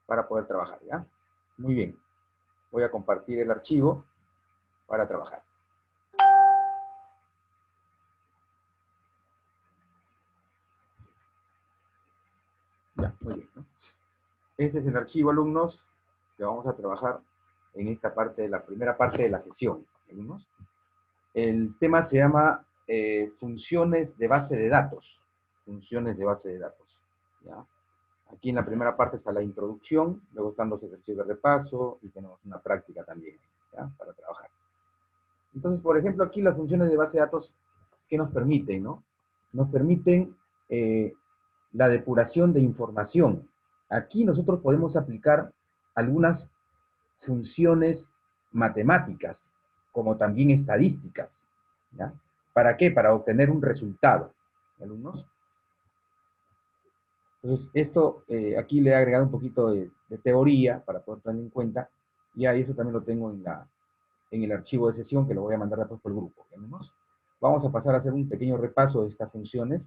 para poder trabajar, ¿ya? Muy bien. Voy a compartir el archivo para trabajar. Ya, muy bien, ¿no? Este es el archivo, alumnos, que vamos a trabajar en esta parte, la primera parte de la sesión, alumnos. El tema se llama funciones de base de datos. Funciones de base de datos, ¿ya? Aquí en la primera parte está la introducción, luego están los ejercicios de repaso y tenemos una práctica también, ¿ya? Para trabajar. Entonces, por ejemplo, aquí las funciones de base de datos, ¿qué nos permiten, no? Nos permiten la depuración de información. Aquí nosotros podemos aplicar algunas funciones matemáticas, como también estadísticas, ¿ya? ¿Para qué? Para obtener un resultado, alumnos. Entonces, esto aquí le he agregado un poquito de teoría para poder tener en cuenta, y ahí eso también lo tengo en el archivo de sesión que lo voy a mandar después por el grupo, ¿alumnos? Vamos a pasar a hacer un pequeño repaso de estas funciones,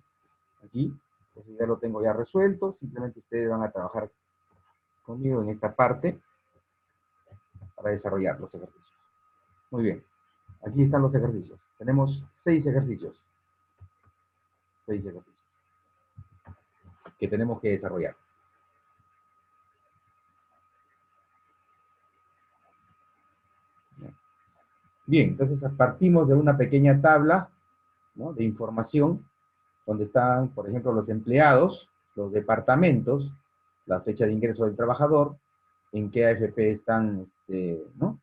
aquí, entonces ya lo tengo ya resuelto, simplemente ustedes van a trabajar conmigo en esta parte para desarrollar los ejercicios. Muy bien, aquí están los ejercicios. Tenemos 6 ejercicios. 6 ejercicios que tenemos que desarrollar. Bien, entonces partimos de una pequeña tabla, ¿no?, de información, donde están, por ejemplo, los empleados, los departamentos, la fecha de ingreso del trabajador, en qué AFP están, ¿no?,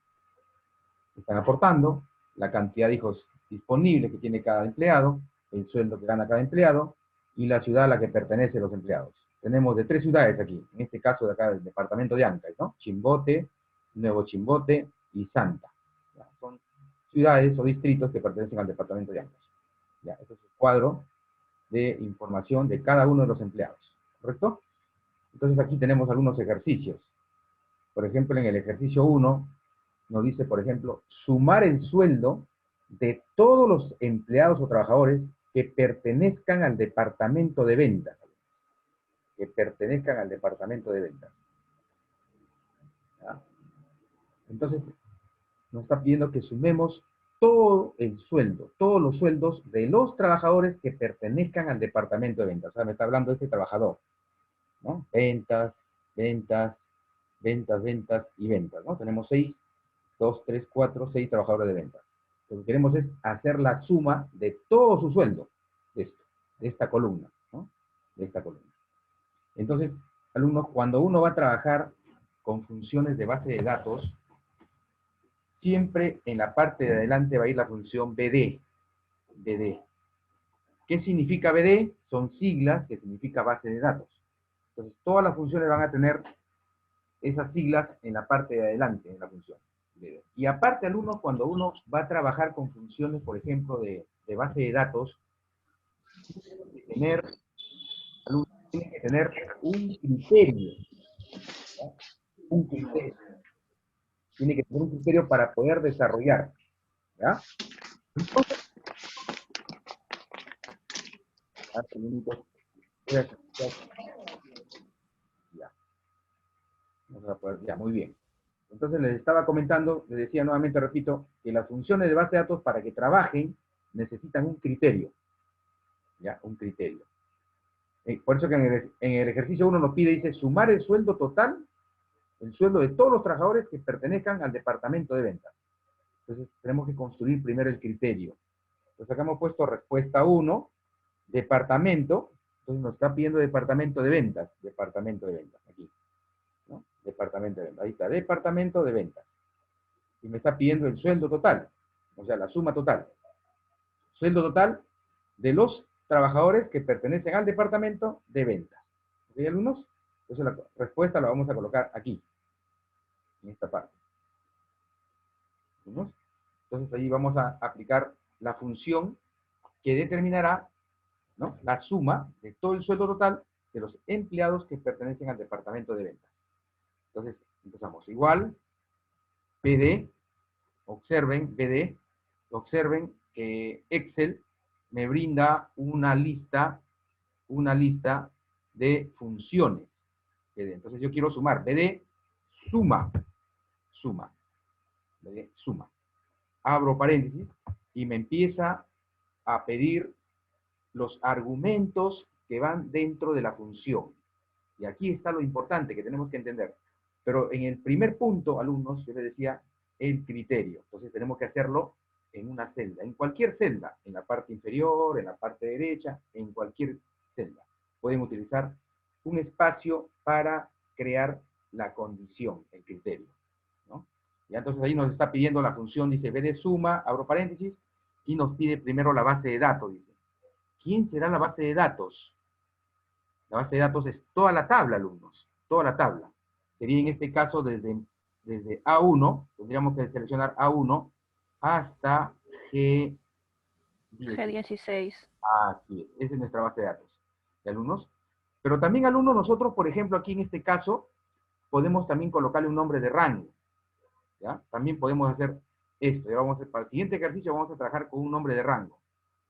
están aportando, la cantidad de hijos disponibles que tiene cada empleado, el sueldo que gana cada empleado, y la ciudad a la que pertenecen los empleados. Tenemos de 3 ciudades aquí, en este caso de acá del departamento de Ancash, ¿no? Chimbote, Nuevo Chimbote y Santa. ¿Ya? Son ciudades o distritos que pertenecen al departamento de Ancash. Ya, este es el cuadro de información de cada uno de los empleados, ¿correcto? Entonces aquí tenemos algunos ejercicios. Por ejemplo, en el ejercicio 1, nos dice, por ejemplo, sumar el sueldo de todos los empleados o trabajadores que pertenezcan al departamento de ventas. Que pertenezcan al departamento de ventas. ¿Ya? Entonces, nos está pidiendo que sumemos todo el sueldo, todos los sueldos de los trabajadores que pertenezcan al departamento de ventas. O sea, me está hablando de este trabajador, ¿no? Ventas, ventas, ventas, ventas y ventas, ¿no? Tenemos 6, 2, 3, 4, 6 trabajadores de ventas. Lo que queremos es hacer la suma de todo su sueldo, de esta columna, ¿no? De esta columna. Entonces, alumnos, cuando uno va a trabajar con funciones de base de datos, siempre en la parte de adelante va a ir la función BD. BD. ¿Qué significa BD? Son siglas que significa base de datos. Entonces, todas las funciones van a tener esas siglas en la parte de adelante, en la función. Y aparte, alumnos, cuando uno va a trabajar con funciones, por ejemplo, de base de datos, tiene que tener un criterio, ¿no? Un criterio. Tiene que tener un criterio para poder desarrollar, ¿ya? Entonces, ya. Vamos a poder, ya, muy bien. Entonces les estaba comentando, les decía nuevamente, repito, que las funciones de base de datos para que trabajen necesitan un criterio, ¿ya? Un criterio. Por eso que en el ejercicio 1 nos pide, dice, sumar el sueldo total, el sueldo de todos los trabajadores que pertenezcan al departamento de ventas. Entonces tenemos que construir primero el criterio. Entonces acá hemos puesto respuesta 1, departamento, entonces nos está pidiendo departamento de ventas, aquí, ¿no? Departamento de ventas, ahí está, departamento de ventas. Y me está pidiendo el sueldo total, o sea, la suma total. Sueldo total de los trabajadores que pertenecen al departamento de ventas. ¿Ok, alumnos? Entonces la respuesta la vamos a colocar aquí, en esta parte. ¿Alumnos? Entonces ahí vamos a aplicar la función que determinará, ¿no?, la suma de todo el sueldo total de los empleados que pertenecen al departamento de ventas. Entonces, empezamos. Igual, PD, observen, PD, observen que Excel me brinda una lista de funciones. BD. Entonces yo quiero sumar. BD, suma. Suma. BD, suma. Abro paréntesis y me empieza a pedir los argumentos que van dentro de la función. Y aquí está lo importante que tenemos que entender. Pero en el primer punto, alumnos, yo les decía el criterio. Entonces tenemos que hacerlo en una celda, en cualquier celda, en la parte inferior, en la parte derecha, en cualquier celda. Pueden utilizar un espacio para crear la condición, el criterio, ¿no? Y entonces ahí nos está pidiendo la función, dice, b de suma, abro paréntesis, y nos pide primero la base de datos, dice. ¿Quién será la base de datos? La base de datos es toda la tabla, alumnos, toda la tabla. Sería en este caso desde A1, tendríamos que seleccionar A1 hasta G16. G16. Así es, esa es nuestra base de datos de alumnos. Pero también alumnos, nosotros, por ejemplo, aquí en este caso, podemos también colocarle un nombre de rango. ¿Ya? También podemos hacer esto. Ya vamos a hacer, para el siguiente ejercicio vamos a trabajar con un nombre de rango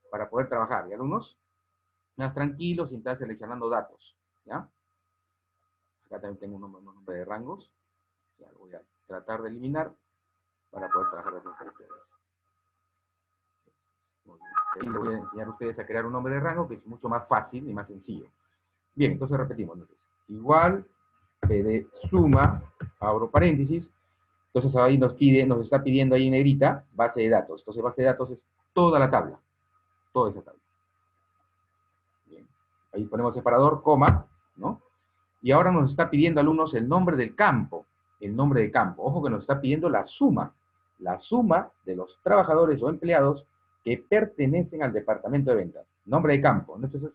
para poder trabajar. ¿Y alumnos? Más tranquilos sin estar seleccionando datos. ¿Ya? Acá también tengo un nombre de rangos. Ya lo voy a tratar de eliminar para poder trabajar con ustedes. Ahí les voy a enseñar a ustedes a crear un nombre de rango que es mucho más fácil y más sencillo. Bien, entonces repetimos. Entonces, igual de suma, abro paréntesis. Entonces ahí nos está pidiendo ahí en negrita base de datos. Entonces base de datos es toda la tabla. Toda esa tabla. Bien. Ahí ponemos separador, coma, ¿no? Y ahora nos está pidiendo, alumnos, el nombre del campo. El nombre de campo. Ojo que nos está pidiendo la suma. La suma de los trabajadores o empleados que pertenecen al departamento de ventas. Nombre de campo. Entonces,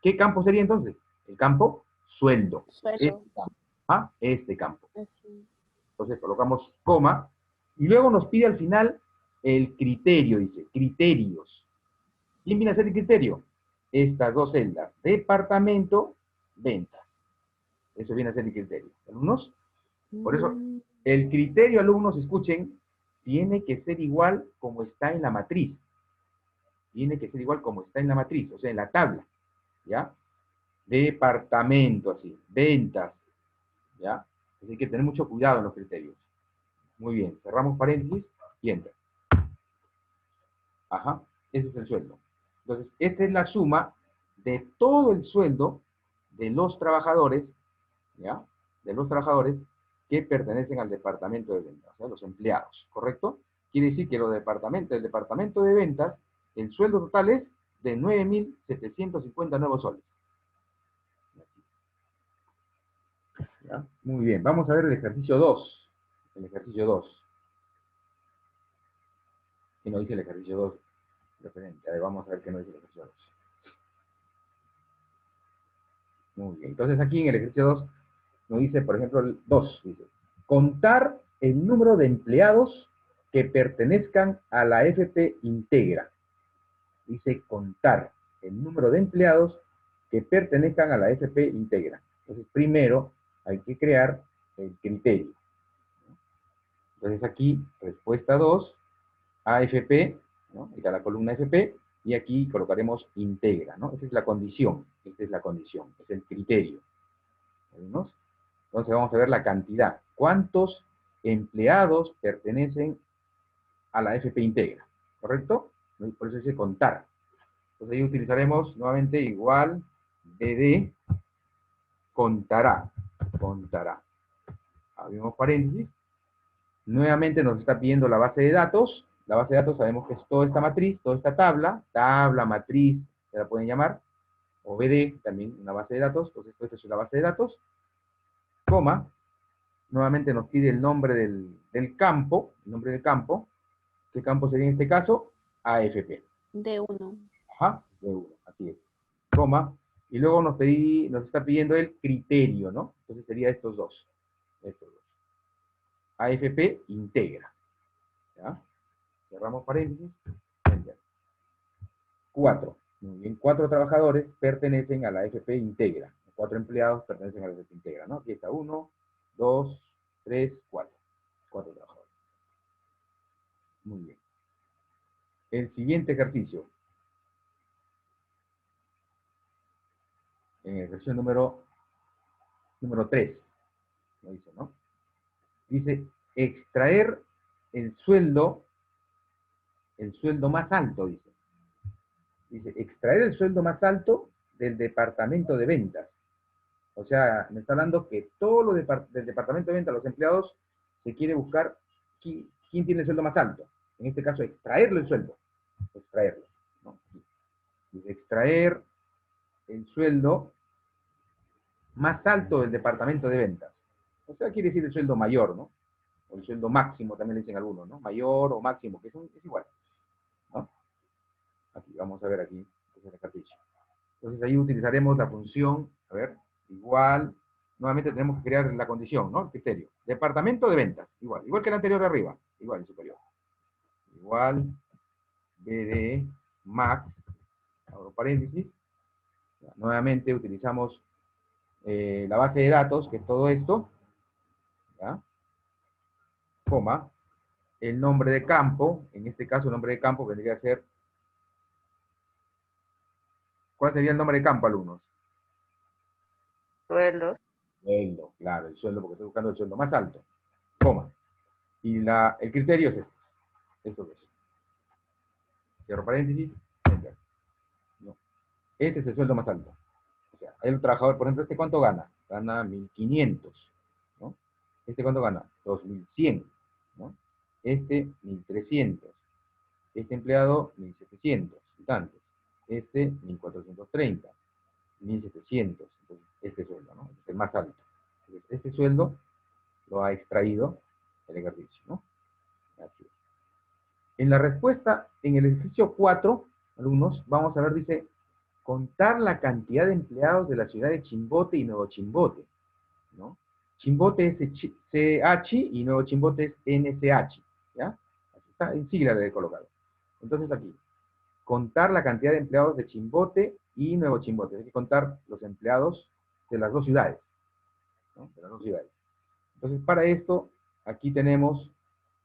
¿qué campo sería entonces? El campo sueldo. Sueldo. Este campo. ¿Ah? Este campo. Aquí. Entonces colocamos coma. Y luego nos pide al final el criterio, dice, criterios. ¿Quién viene a ser el criterio? Estas dos celdas. Departamento, ventas. Eso viene a ser el criterio. ¿Alumnos? Por eso, el criterio, alumnos, escuchen, tiene que ser igual como está en la matriz. Tiene que ser igual como está en la matriz, o sea, en la tabla. ¿Ya? Departamento, así. Ventas. ¿Ya? Así que hay que tener mucho cuidado en los criterios. Muy bien. Cerramos paréntesis y entra. Ajá. Ese es el sueldo. Entonces, esta es la suma de todo el sueldo de los trabajadores, ¿ya? De los trabajadores que pertenecen al departamento de ventas, o sea, los empleados, ¿correcto? Quiere decir que el departamento de ventas, el sueldo total es de 9.750 nuevos soles. ¿Ya? Muy bien, vamos a ver el ejercicio 2. El ejercicio 2. ¿Qué nos dice el ejercicio 2? Referente. A ver, vamos a ver qué nos dice el ejercicio 2. Muy bien, entonces aquí en el ejercicio 2 nos dice, por ejemplo, el 2, dice, contar el número de empleados que pertenezcan a la FP Integra. Dice contar el número de empleados que pertenezcan a la FP Integra. Entonces, primero hay que crear el criterio. Entonces aquí, respuesta 2, AFP, ¿no? Está la columna FP, y aquí colocaremos Integra, ¿no? Esa es la condición, esta es la condición, es el criterio. ¿No? Entonces vamos a ver la cantidad. ¿Cuántos empleados pertenecen a la FP Integra? ¿Correcto? Por eso dice contar. Entonces ahí utilizaremos nuevamente igual BD contará. Contará. Abrimos paréntesis. Nuevamente nos está pidiendo la base de datos. La base de datos sabemos que es toda esta matriz, toda esta tabla, matriz, se la pueden llamar, o BD, también una base de datos. Entonces esta es la base de datos. Coma. Nuevamente nos pide el nombre del campo, el nombre del campo. ¿Qué campo sería en este caso? AFP. D1. Ajá, D1, así es. Coma, y luego nos está pidiendo el criterio, ¿no? Entonces sería estos dos. Estos dos. AFP integra. ¿Ya? Cerramos paréntesis. Enter. 4. Muy bien, 4 trabajadores pertenecen a la AFP integra. 4 empleados pertenecen a la AFP integra, ¿no? Aquí está 1, 2, 3, 4. 4 trabajadores. Muy bien. El siguiente ejercicio. En el ejercicio número número 3, lo dice, ¿no? Dice, extraer el sueldo más alto, dice. Dice, extraer el sueldo más alto del departamento de ventas. O sea, me está hablando que todo lo del departamento de ventas, los empleados, se quiere buscar quién tiene el sueldo más alto. En este caso, extraerle el sueldo. Extraerlo, ¿no? Dice, extraer el sueldo más alto del departamento de ventas. O sea, quiere decir el sueldo mayor, ¿no? O el sueldo máximo, también le dicen algunos, ¿no? Mayor o máximo, que es igual, ¿no? Aquí, vamos a ver aquí, es el ejercicio. Entonces ahí utilizaremos la función, a ver, igual, nuevamente tenemos que crear la condición, ¿no? El criterio. Departamento de ventas, igual que el anterior de arriba, igual el superior. Igual, BD, max, abro paréntesis. Nuevamente utilizamos la base de datos, que es todo esto, ¿ya? Coma, el nombre de campo, en este caso el nombre de campo vendría a ser, ¿cuál sería el nombre de campo, alumnos? Sueldos. Sueldo, claro, el sueldo, porque estoy buscando el sueldo más alto, coma. Y el criterio es este, esto es. Cierro paréntesis, enter. No. Este es el sueldo más alto. O sea, el trabajador, por ejemplo, ¿este cuánto gana? Gana 1.500, ¿no? ¿Este cuánto gana? 2.100, ¿no? Este, 1.300. Este empleado, 1.700 y tantos. Este, 1.430. 1.700. Entonces, este sueldo, ¿no? Es el más alto. Entonces, este sueldo lo ha extraído el ejercicio, ¿no? Así es. En la respuesta, en el ejercicio 4, alumnos, vamos a ver, dice, contar la cantidad de empleados de la ciudad de Chimbote y Nuevo Chimbote, ¿no? Chimbote es CH y Nuevo Chimbote es NCH, ¿ya? Así está, en sigla le he colocado. Entonces aquí, contar la cantidad de empleados de Chimbote y Nuevo Chimbote. Hay que contar los empleados de las dos ciudades, ¿no? De las dos ciudades. Entonces, para esto, aquí tenemos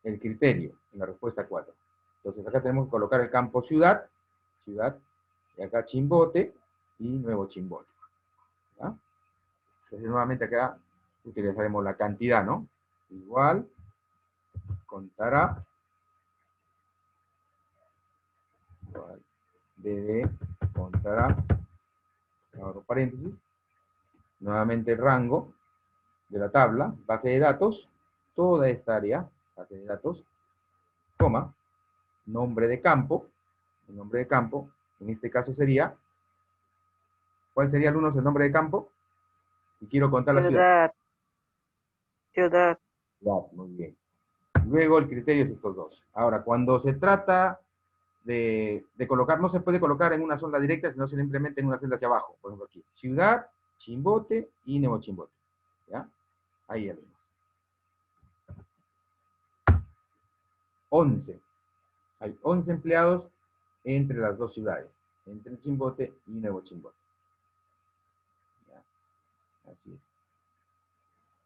el criterio en la respuesta 4. Entonces, acá tenemos que colocar el campo ciudad, y acá Chimbote y Nuevo Chimbote, ¿ya? Entonces, nuevamente acá utilizaremos la cantidad, ¿no? Igual, contará, igual, debe, contará, abro paréntesis, nuevamente el rango de la tabla, base de datos, toda esta área, base de datos, coma, nombre de campo, el nombre de campo, en este caso sería, ¿cuál sería, alumnos, el nombre de campo? Y quiero contar la ciudad. Ciudad. Ciudad, muy bien. Luego el criterio es estos dos. Ahora, cuando se trata de colocar, no se puede colocar en una celda directa, sino simplemente en una celda hacia abajo. Por ejemplo aquí, ciudad, Chimbote y Nuevo Chimbote. ¿Ya? Ahí, alumnos. 11. Hay 11 empleados entre las dos ciudades, entre Chimbote y Nuevo Chimbote. ¿Ya? Así es.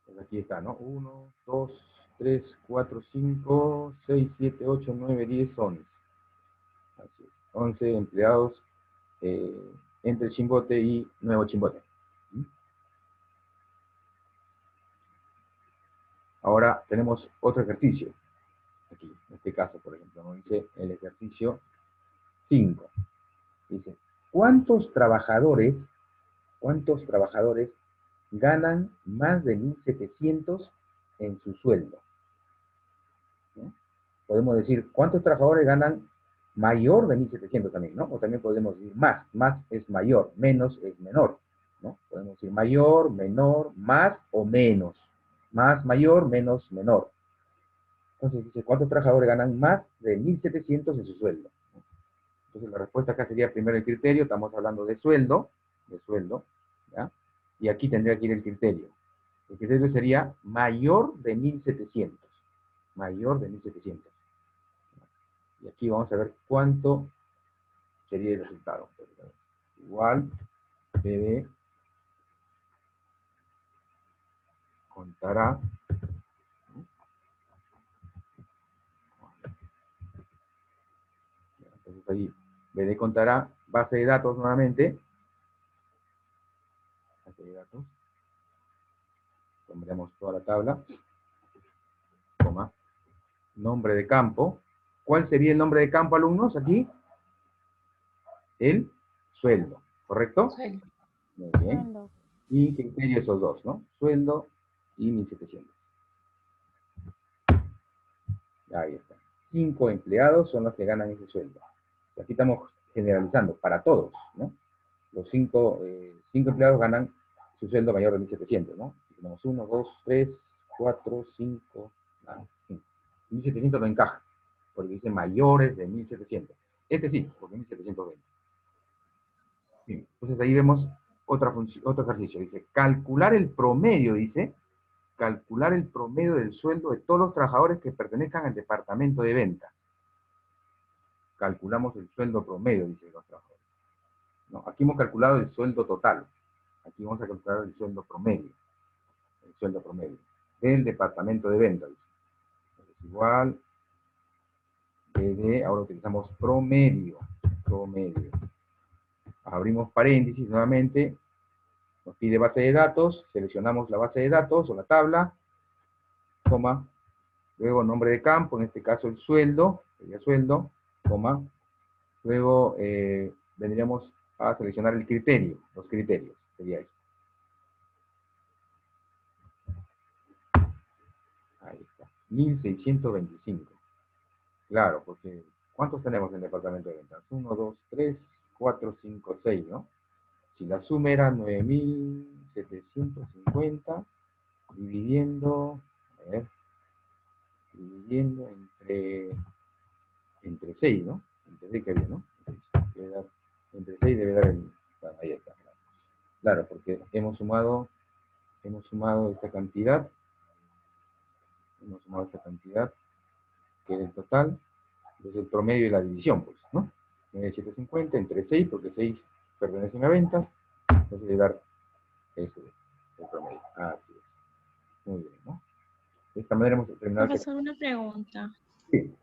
Pues aquí está, ¿no? 1, 2, 3, 4, 5, 6, 7, 8, 9, 10, 11. Así es. 11 empleados entre Chimbote y Nuevo Chimbote. ¿Mm? Ahora tenemos otro ejercicio. Aquí, en este caso, por ejemplo, nos dice el ejercicio 5. Dice, ¿cuántos trabajadores ganan más de 1.700 en su sueldo? ¿No? Podemos decir, ¿cuántos trabajadores ganan mayor de 1.700 también, ¿no? O también podemos decir más es mayor, menos es menor, ¿no? Podemos decir mayor, menor, más o menos. Más, mayor, menos, menor. Entonces dice, ¿cuántos trabajadores ganan más de 1.700 en su sueldo? Entonces la respuesta acá sería primero el criterio, estamos hablando de sueldo, ¿ya? Y aquí tendría que ir el criterio. El criterio sería mayor de 1.700. Mayor de 1.700. Y aquí vamos a ver cuánto sería el resultado. Igual, PB contará. Entonces ahí, BD contará, base de datos nuevamente. Base de datos. Pondremos toda la tabla, coma, nombre de campo. ¿Cuál sería el nombre de campo, alumnos, aquí? El sueldo, ¿correcto? Sueldo. Muy bien. Sueldo. Y criterio esos dos, ¿no? Sueldo y 1.700. Ahí está. 5 empleados son los que ganan ese sueldo. Aquí estamos generalizando para todos, ¿no? Los 5 empleados ganan su sueldo mayor de 1.700, ¿no? Tenemos 1, 2, 3, 4, 5, 1.700 no encaja, porque dice mayores de 1.700. Este sí, porque 1.720. Bien, entonces ahí vemos otro ejercicio. Dice, calcular el promedio, dice, calcular el promedio del sueldo de todos los trabajadores que pertenezcan al departamento de ventas. Calculamos el sueldo promedio, dice los trabajadores. No, aquí hemos calculado el sueldo total. Aquí vamos a calcular el sueldo promedio. El sueldo promedio del departamento de ventas. Es igual de, ahora utilizamos promedio. Promedio. Abrimos paréntesis nuevamente. Nos pide base de datos. Seleccionamos la base de datos o la tabla. Coma. Luego nombre de campo, en este caso el sueldo. Sería sueldo. Coma. Luego vendríamos a seleccionar el criterio. Los criterios. Sería eso. Ahí está. 1.625. Claro, porque ¿cuántos tenemos en el departamento de ventas? 1, 2, 3, 4, 5, 6, ¿no? Si la suma era 9.750, dividiendo, a ver, dividiendo entre 6, ¿no? Entre 6 que había, ¿no? Entre 6 debe dar el... Ahí está. Claro, porque hemos sumado esta cantidad, que es el total, es el promedio y la división, pues, ¿no? 9.750 entre 6, porque 6 pertenecen a ventas, entonces debe dar ese, el promedio. Así es. Muy bien, ¿no? De esta manera hemos terminado. Profesor, una pregunta. Sí.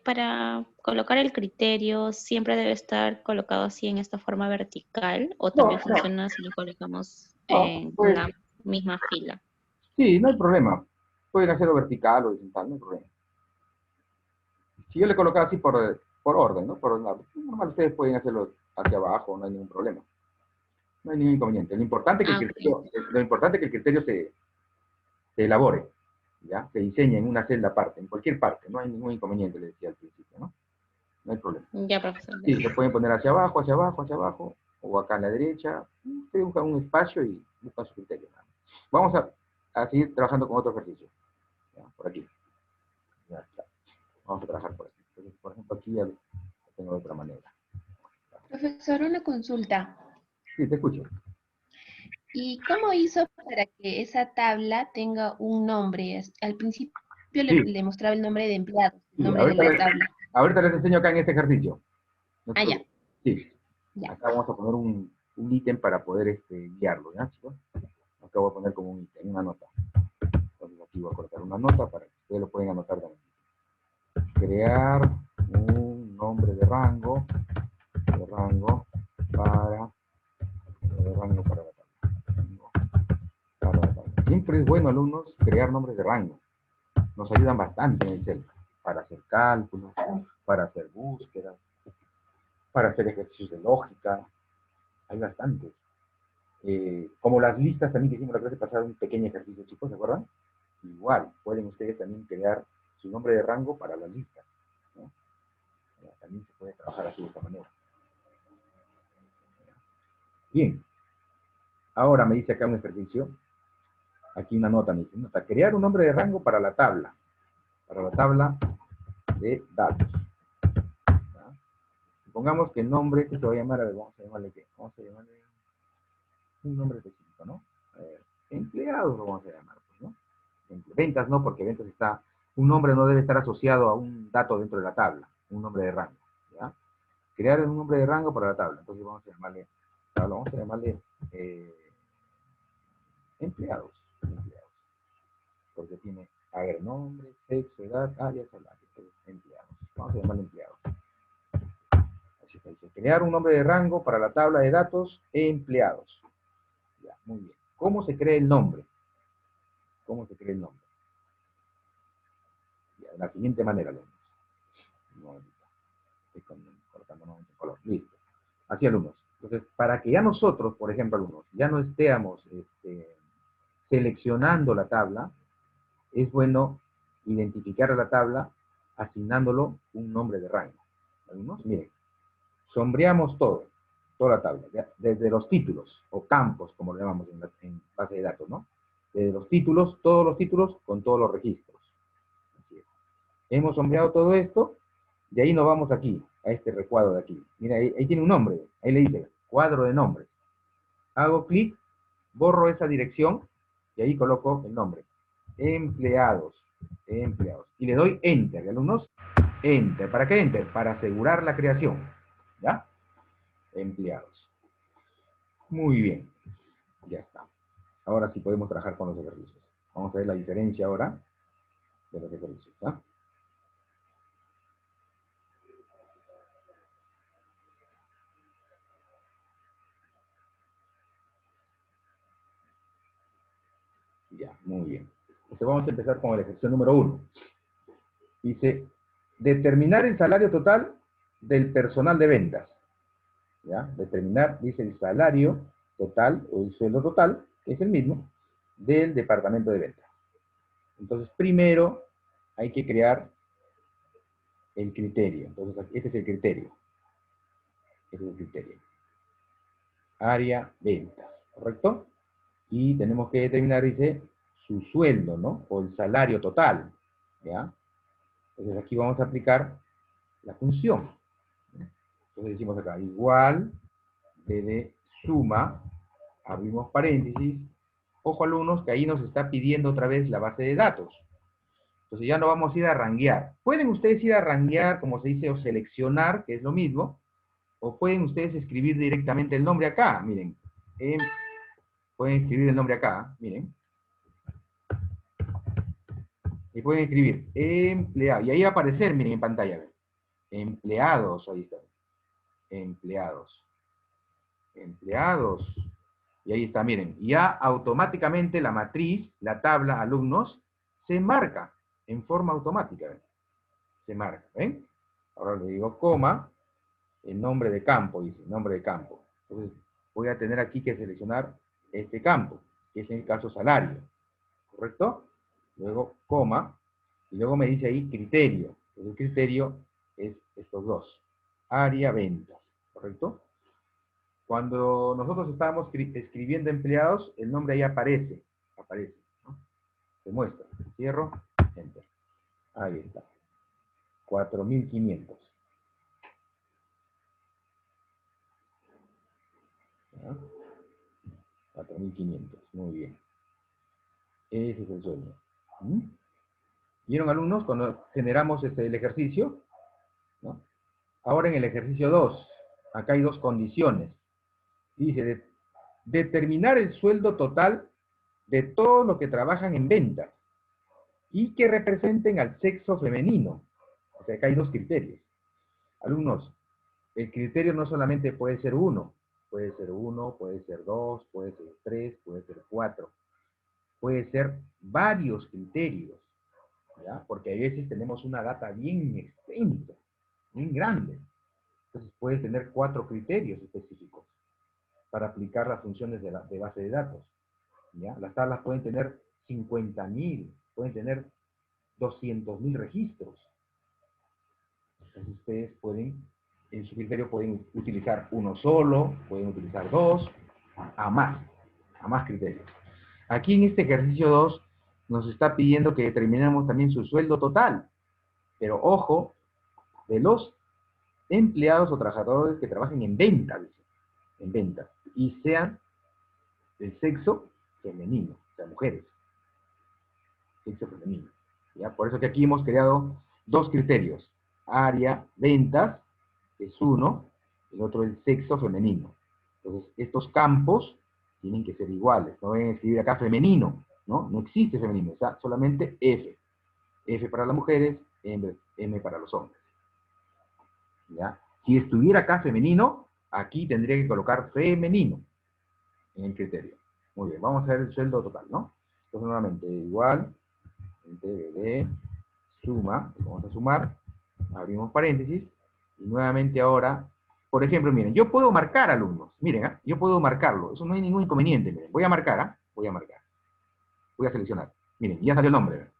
Para colocar el criterio, ¿siempre debe estar colocado así en esta forma vertical? ¿O No, también no. funciona si lo colocamos No, en pues, la misma fila? sí, no hay problema. Pueden hacerlo vertical o horizontal, no hay problema. Si yo le colocaba así por orden, ¿no? Por ordenado. Normal, ustedes pueden hacerlo hacia abajo, no hay ningún problema. No hay ningún inconveniente. Lo importante es que el criterio se elabore, ¿ya? Se diseña en una celda aparte, en cualquier parte. No hay ningún inconveniente, le decía al principio, ¿no? No hay problema. Ya, profesor. Sí, se pueden poner hacia abajo, hacia abajo, hacia abajo, o acá a la derecha. Ustedes buscan un espacio y buscan su criterio. Vamos a seguir trabajando con otro ejercicio. ¿Ya? Por aquí. Ya está. Vamos a trabajar por aquí. Entonces, por ejemplo, aquí ya lo tengo de otra manera. Profesor, una consulta. Sí, te escucho. ¿Y cómo hizo para que esa tabla tenga un nombre? Al principio Sí. le mostraba el nombre de empleados, el Sí, nombre de la tabla. ahorita les enseño acá en este ejercicio. ¿No? Ah, ya. Sí. Ya. Acá vamos a poner un ítem para poder guiarlo, ¿ya, chicos? Acá voy a poner como un ítem, una nota. Entonces aquí voy a colocar una nota para que ustedes lo pueden anotar también. Crear un nombre de rango para la tabla. Siempre es bueno, alumnos, crear nombres de rango. Nos ayudan bastante en Excel para hacer cálculos, para hacer búsquedas, para hacer ejercicios de lógica. Hay bastantes. Como las listas también que hicimos la clase pasada, un pequeño ejercicio, chicos, ¿se acuerdan? Igual, pueden ustedes también crear su nombre de rango para las listas, ¿no? También se puede trabajar así de esta manera. Bien. Ahora me dice acá un ejercicio. Aquí una nota, me dice, nota, crear un nombre de rango para la tabla de datos. ¿Ya? Supongamos que el nombre que se va a llamar, a ver, vamos a llamarle ¿qué? Vamos a llamarle un nombre específico, ¿no? A ver, empleados lo vamos a llamar, pues, ¿no? Ventas no, porque ventas un nombre no debe estar asociado a un dato dentro de la tabla, un nombre de rango, ¿ya? Crear un nombre de rango para la tabla, entonces vamos a llamarle empleados, porque tiene, a ver, nombre, sexo, edad, área, salario, empleados, vamos a llamarle empleados. Así que dice, crear un nombre de rango para la tabla de datos empleados. Ya, muy bien. ¿Cómo se crea el nombre? ¿Cómo se crea el nombre? Ya, de la siguiente manera lo vemos. No, estoy colocando nuevamente color. Listo. Así, alumnos. Entonces, para que ya nosotros, por ejemplo, alumnos, ya no estemos seleccionando la tabla, es bueno identificar a la tabla asignándolo un nombre de rango. Alumnos, miren, sombreamos todo, toda la tabla, ¿ya? Desde los títulos, o campos, como lo llamamos en base de datos, ¿no? Desde los títulos, todos los títulos, con todos los registros. Así es. Hemos sombreado todo esto, y ahí nos vamos aquí, a este recuadro de aquí. Mira, ahí tiene un nombre, ahí le dice, cuadro de nombres. Hago clic, borro esa dirección, y ahí coloco el nombre. Empleados, empleados. Y le doy Enter, alumnos. Enter. ¿Para qué Enter? Para asegurar la creación. ¿Ya? Empleados. Muy bien. Ya está. Ahora sí podemos trabajar con los ejercicios. Vamos a ver la diferencia ahora de los ejercicios. ¿Ya? Ya, muy bien. Entonces vamos a empezar con el ejercicio número 1. Dice, determinar el salario total del personal de ventas. ¿Ya? Determinar, dice, el salario total, o el sueldo total, que es el mismo, del departamento de ventas. Entonces, primero hay que crear el criterio. Entonces, este es el criterio. Este es el criterio. Área ventas, ¿correcto? Y tenemos que determinar, dice, su sueldo, ¿no? O el salario total, ¿ya? Entonces, aquí vamos a aplicar la función. Entonces, decimos acá, igual de suma, abrimos paréntesis. Ojo, alumnos, que ahí nos está pidiendo otra vez la base de datos. Entonces ya no vamos a ir a ranguear. Pueden ustedes ir a ranguear, como se dice, o seleccionar, que es lo mismo, o pueden ustedes escribir directamente el nombre acá, miren. Pueden escribir el nombre acá, miren. Y pueden escribir empleado. Y ahí va a aparecer, miren, en pantalla. ¿Ven? Empleados, ahí está. Empleados. Empleados. Y ahí está, miren. Ya automáticamente la matriz, la tabla, alumnos, se marca en forma automática. ¿Ven? Se marca, ¿ven? Ahora le digo coma, el nombre de campo, dice, nombre de campo. Entonces, voy a tener aquí que seleccionar este campo, que es en el caso salario, ¿correcto? Luego, coma, y luego me dice ahí criterio. Entonces, el criterio es estos dos. Área ventas, ¿correcto? Cuando nosotros estábamos escribiendo empleados, el nombre ahí aparece, ¿no? Se muestra. Cierro, enter. Ahí está. 4.500. ¿Ya? 4.500, muy bien. Ese es el sueldo. ¿Vieron, alumnos, cuando generamos el ejercicio? ¿No? Ahora en el ejercicio 2, acá hay dos condiciones. Dice, determinar el sueldo total de todos los que trabajan en ventas y que representen al sexo femenino. O sea, acá hay dos criterios. Alumnos, el criterio no solamente puede ser uno, puede ser 2, puede ser 3, puede ser 4. Puede ser varios criterios, ¿ya? Porque a veces tenemos una data bien extensa, bien grande. Entonces puedes tener 4 criterios específicos para aplicar las funciones de base de datos, ¿ya? Las tablas pueden tener 50.000, pueden tener 200.000 registros. Entonces ustedes pueden, en su criterio pueden utilizar uno solo, pueden utilizar 2, a más criterios. Aquí en este ejercicio 2 nos está pidiendo que determinemos también su sueldo total. Pero ojo, de los empleados o trabajadores que trabajen en ventas, en ventas, y sean del sexo femenino, o sea, mujeres. Sexo femenino. ¿Ya? Por eso que aquí hemos creado dos criterios. Área, ventas, es uno, el otro el sexo femenino. Entonces, estos campos tienen que ser iguales. No deben escribir acá femenino, ¿no? No existe femenino, está solamente F. F para las mujeres, M para los hombres. ¿Ya? Si estuviera acá femenino, aquí tendría que colocar femenino en el criterio. Muy bien, vamos a ver el sueldo total, ¿no? Entonces, nuevamente, igual, de suma, vamos a sumar, abrimos paréntesis, y nuevamente ahora, por ejemplo, miren, yo puedo marcar alumnos, miren, yo puedo marcarlo, eso no hay ningún inconveniente, miren, voy a marcar, voy a marcar, voy a seleccionar, miren, ya salió el nombre, ¿verdad?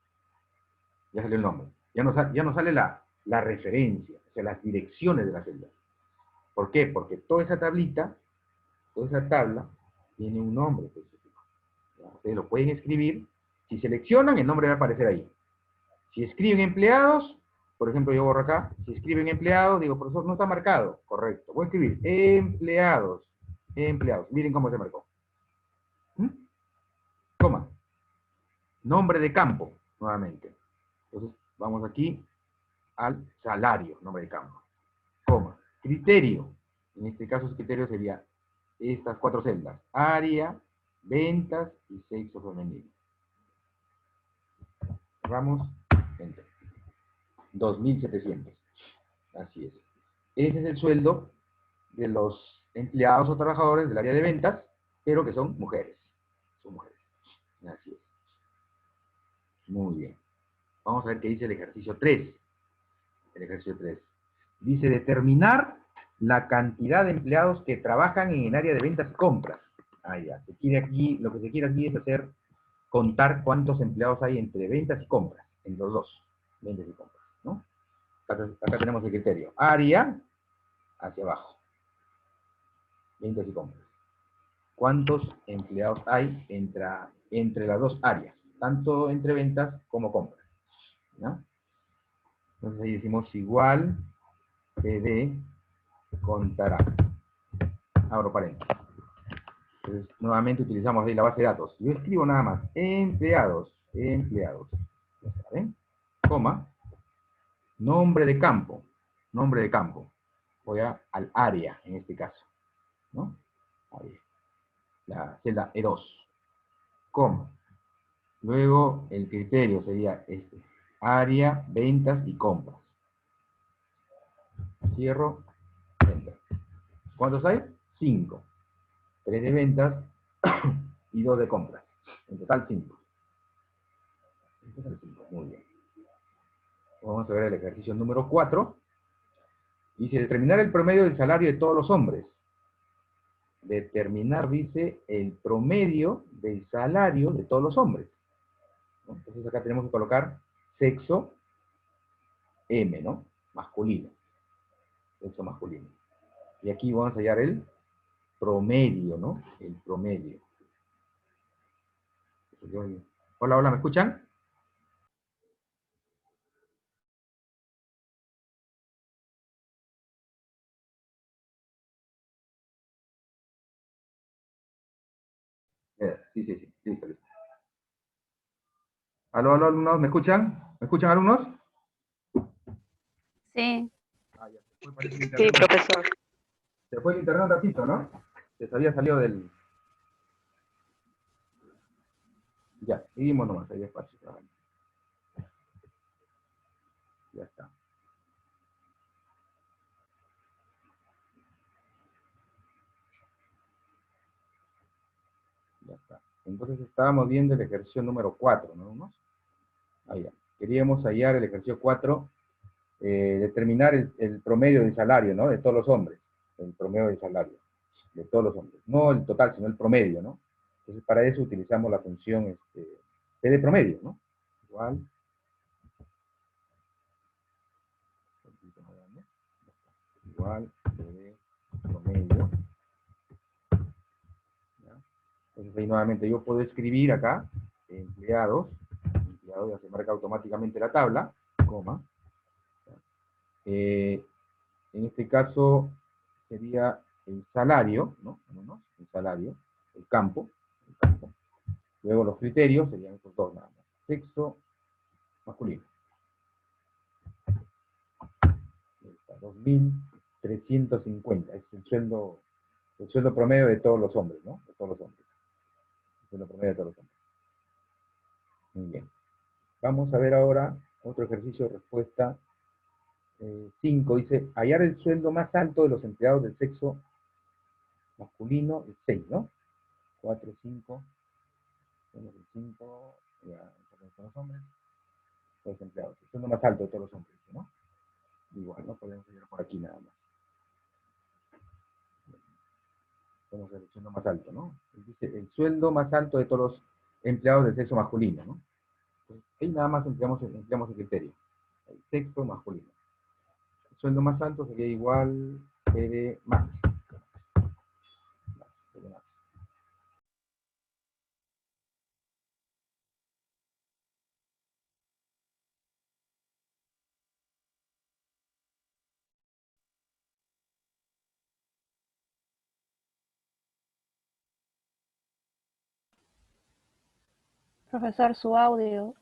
Ya salió el nombre, ya no sale la referencia, o sea, las direcciones de la celda. ¿Por qué? Porque toda esa tablita, toda esa tabla, tiene un nombre específico. Ustedes lo pueden escribir, si seleccionan, el nombre va a aparecer ahí. Si escriben empleados, por ejemplo, yo borro acá, si escriben empleados, digo, profesor, no está marcado, correcto. Voy a escribir empleados, empleados, miren cómo se marcó. Coma, nombre de campo, nuevamente. Entonces, vamos aquí al salario, nombre de campo. Coma, criterio, en este caso el criterio sería estas 4 celdas, área, ventas y sexo femenino. Cerramos, enter. 2.700. Así es. Ese es el sueldo de los empleados o trabajadores del área de ventas, pero que son mujeres. Son mujeres. Así es. Muy bien. Vamos a ver qué dice el ejercicio 3. El ejercicio 3. Dice determinar la cantidad de empleados que trabajan en el área de ventas y compras. Ah, ya. Lo que se quiere aquí es hacer, contar cuántos empleados hay entre ventas y compras, en los dos, ventas y compras, ¿no? Acá tenemos el criterio. Área, hacia abajo. Ventas y compras. ¿Cuántos empleados hay entre las dos áreas? Tanto entre ventas como compras, ¿no? Entonces ahí decimos igual PD contará. Abro paréntesis. Entonces, nuevamente utilizamos ahí la base de datos. Yo escribo nada más, empleados, ¿ven? Coma, nombre de campo, voy al área, en este caso, ¿no? Área. La celda E2, coma. Luego, el criterio sería este, área, ventas y compras. Cierro, enter. ¿Cuántos hay? 5. 3 de ventas y 2 de compras. En total 5. Muy bien. Vamos a ver el ejercicio número 4. Dice, determinar el promedio del salario de todos los hombres. Determinar, dice, el promedio del salario de todos los hombres. ¿No? Entonces acá tenemos que colocar sexo M, ¿no? Masculino. Sexo masculino. Y aquí vamos a hallar el promedio, ¿no? El promedio. Hola, hola, ¿me escuchan? Sí, listo, listo. Aló, aló, alumnos, ¿me escuchan? ¿Me escuchan, alumnos? Sí. Ah, ya, se fue, parece, el Sí, internet. profesor. Se fue el internet un ratito, ¿no? Se había salido del... Ya, seguimos nomás, ahí despacio. Ya está. Ya está. Entonces estábamos viendo el ejercicio número 4, ¿no? Ahí ya. Queríamos hallar el ejercicio 4, determinar el promedio del salario, ¿no? De todos los hombres. El promedio del salario de todos los hombres. No el total, sino el promedio, ¿no? Entonces para eso utilizamos la función P de promedio, ¿no? Igual. Igual P de promedio. ¿Ya? Entonces ahí nuevamente yo puedo escribir acá, empleados ya se marca automáticamente la tabla, coma. En este caso sería el salario, ¿no? El salario, el campo. Luego los criterios serían estos dos nada más. Sexo masculino. 2.350. Es el sueldo promedio de todos los hombres, ¿no? De todos los hombres. El sueldo promedio de todos los hombres. Muy bien. Vamos a ver ahora otro ejercicio de respuesta 5. Dice, hallar el sueldo más alto de los empleados del sexo masculino es 6, ¿no? 4, 5, 5, ya, con los hombres, los empleados. Es lo más alto de todos los hombres, ¿no? Igual, no podemos ir por aquí nada más. Vamos a ver el sueldo más alto, ¿no? Dice el sueldo más alto de todos los empleados del sexo masculino, ¿no? Entonces, ahí nada más empleamos el criterio. El sexo masculino. El sueldo más alto sería igual de más. Profesor, su audio.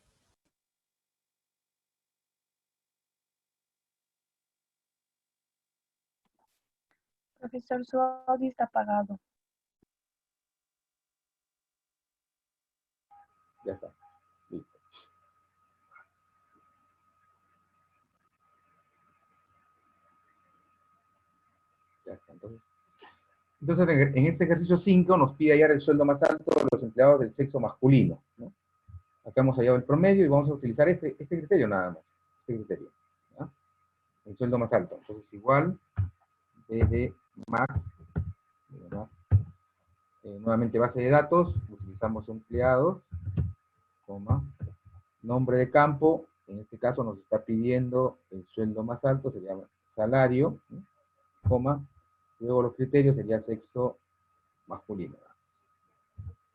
Profesor, su audio está apagado. Ya está. Listo. Ya está. Entonces en este ejercicio 5 nos pide hallar el sueldo más alto de los empleados del sexo masculino, ¿no? Acá hemos hallado el promedio y vamos a utilizar este criterio nada más. Este criterio. ¿Ya? El sueldo más alto. Entonces igual de más. Nuevamente base de datos. Utilizamos empleados. Coma. Nombre de campo. En este caso nos está pidiendo el sueldo más alto. Sería salario. ¿No? Coma. Luego los criterios sería sexo masculino.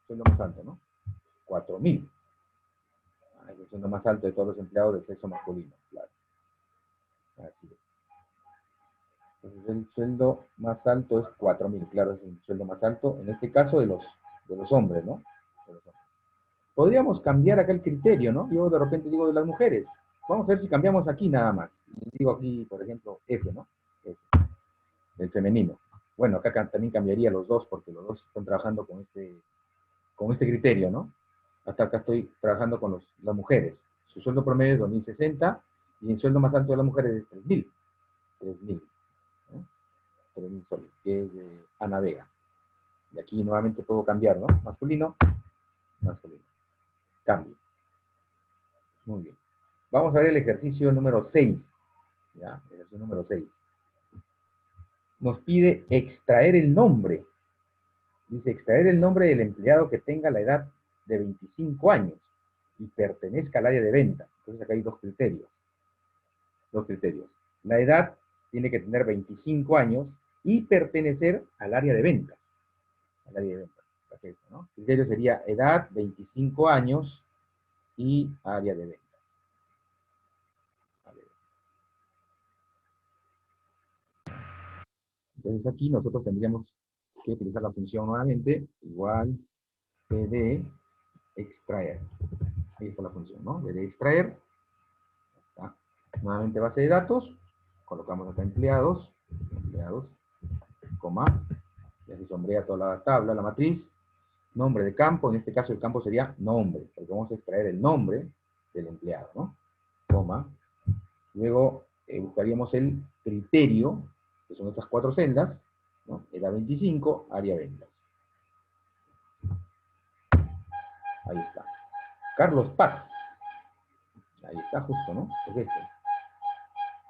Sueldo más alto, ¿no? 4.000. Es el sueldo más alto de todos los empleados del sexo masculino, claro. Así es. Entonces el sueldo más alto es 4.000, claro, es el sueldo más alto, en este caso de los hombres, ¿no? De los hombres. Podríamos cambiar acá el criterio, ¿no? Yo de repente digo de las mujeres. Vamos a ver si cambiamos aquí nada más. Digo aquí, por ejemplo, F, ¿no? F, del femenino. Bueno, acá también cambiaría los dos, porque los dos están trabajando con este criterio, ¿no? Hasta acá estoy trabajando con las mujeres. Su sueldo promedio es 2.060 y el sueldo más alto de las mujeres es 3.000. 3.000. ¿No? 3.000 soles, que es de Ana Vega. Y aquí nuevamente puedo cambiar, ¿no? Masculino, masculino. Cambio. Muy bien. Vamos a ver el ejercicio número 6. ¿Ya? El ejercicio número 6. Nos pide extraer el nombre. Dice, extraer el nombre del empleado que tenga la edad de 25 años y pertenezca al área de venta. Entonces acá hay dos criterios. Dos criterios. La edad tiene que tener 25 años y pertenecer al área de venta. Al área de venta. Perfecto, ¿no? El criterio sería edad, 25 años y área de venta. Entonces aquí nosotros tendríamos que utilizar la función nuevamente, igual de extraer. Ahí está la función, ¿no? De extraer. Está. Nuevamente base de datos. Colocamos acá empleados, coma, y así sombrea toda la tabla, la matriz. Nombre de campo, en este caso el campo sería nombre, porque vamos a extraer el nombre del empleado, ¿no? Coma. Luego buscaríamos el criterio, que son estas 4 celdas, ¿no? Edad 25, área ventas. Ahí está. Carlos Paz. Ahí está justo, ¿no? Es este.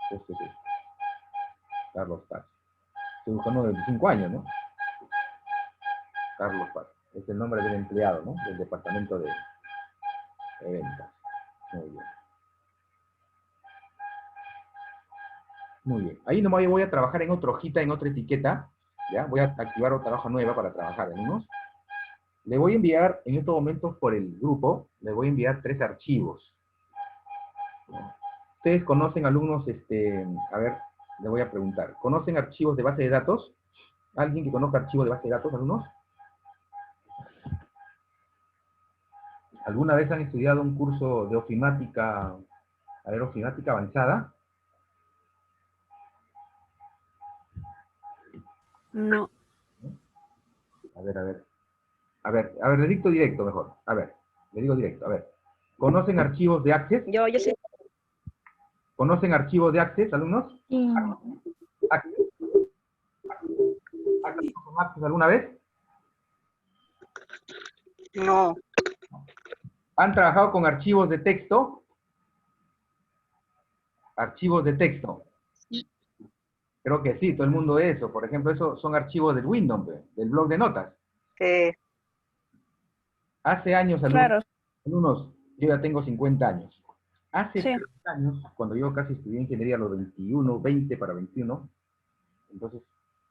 Justo es este. Carlos Paz. Estoy buscando de 25 años, ¿no? Carlos Paz. Es el nombre del empleado, ¿no? Del departamento de ventas. Muy bien. Muy bien. Ahí nomás voy a trabajar en otra hojita, en otra etiqueta. ¿Ya? Voy a activar otra hoja nueva para trabajar, alumnos. Le voy a enviar, en estos momentos por el grupo, le voy a enviar 3 archivos. Ustedes conocen, alumnos, a ver, le voy a preguntar. ¿Conocen archivos de base de datos? ¿Alguien que conozca archivos de base de datos, alumnos? ¿Alguna vez han estudiado un curso de ofimática, a ver, ofimática avanzada? No. A ver, le dicto directo mejor. A ver, le digo directo, a ver. ¿Conocen archivos de Access? Yo sí. ¿Conocen archivos de Access, alumnos? Sí. ¿Access alguna vez? No. ¿Han trabajado con archivos de texto? Archivos de texto. Sí. Creo que sí, todo el mundo eso. Por ejemplo, esos son archivos del Windows, del blog de notas. Hace años, Claro, alumnos, yo ya tengo 50 años. Hace sí. 30 años, cuando yo casi estudié ingeniería a los 21, 20 para 21, entonces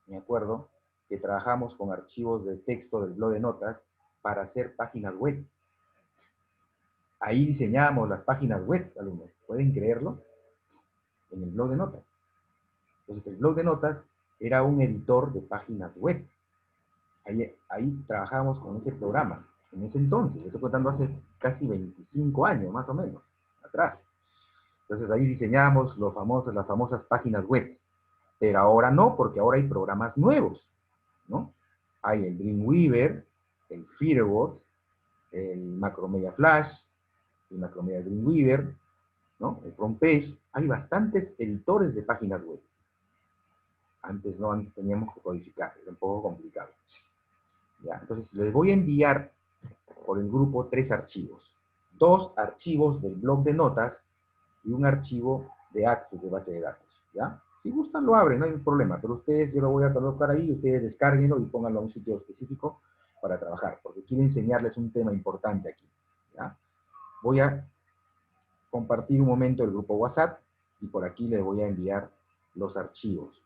me acuerdo que trabajamos con archivos de texto del blog de notas para hacer páginas web. Ahí diseñábamos las páginas web, alumnos. ¿Pueden creerlo? En el blog de notas. Entonces, el blog de notas era un editor de páginas web. Ahí trabajábamos con ese programa. En ese entonces, estoy contando hace casi 25 años, más o menos, atrás. Entonces, ahí diseñábamos las famosas páginas web. Pero ahora no, porque ahora hay programas nuevos, ¿no? Hay el Dreamweaver, el Fireword, el Macromedia Flash, el Macromedia Dreamweaver, ¿no? El FrontPage. Hay bastantes editores de páginas web. Antes no, antes teníamos que codificar, era un poco complicado. ¿Ya? Entonces, les voy a enviar por el grupo 3 archivos. 2 archivos del blog de notas y un archivo de Access de base de datos. ¿Ya? Si gustan lo abren, no hay problema, pero ustedes, yo lo voy a colocar ahí, ustedes descárguenlo y pónganlo a un sitio específico para trabajar, porque quiero enseñarles un tema importante aquí. ¿Ya? Voy a compartir un momento el grupo WhatsApp y por aquí les voy a enviar los archivos.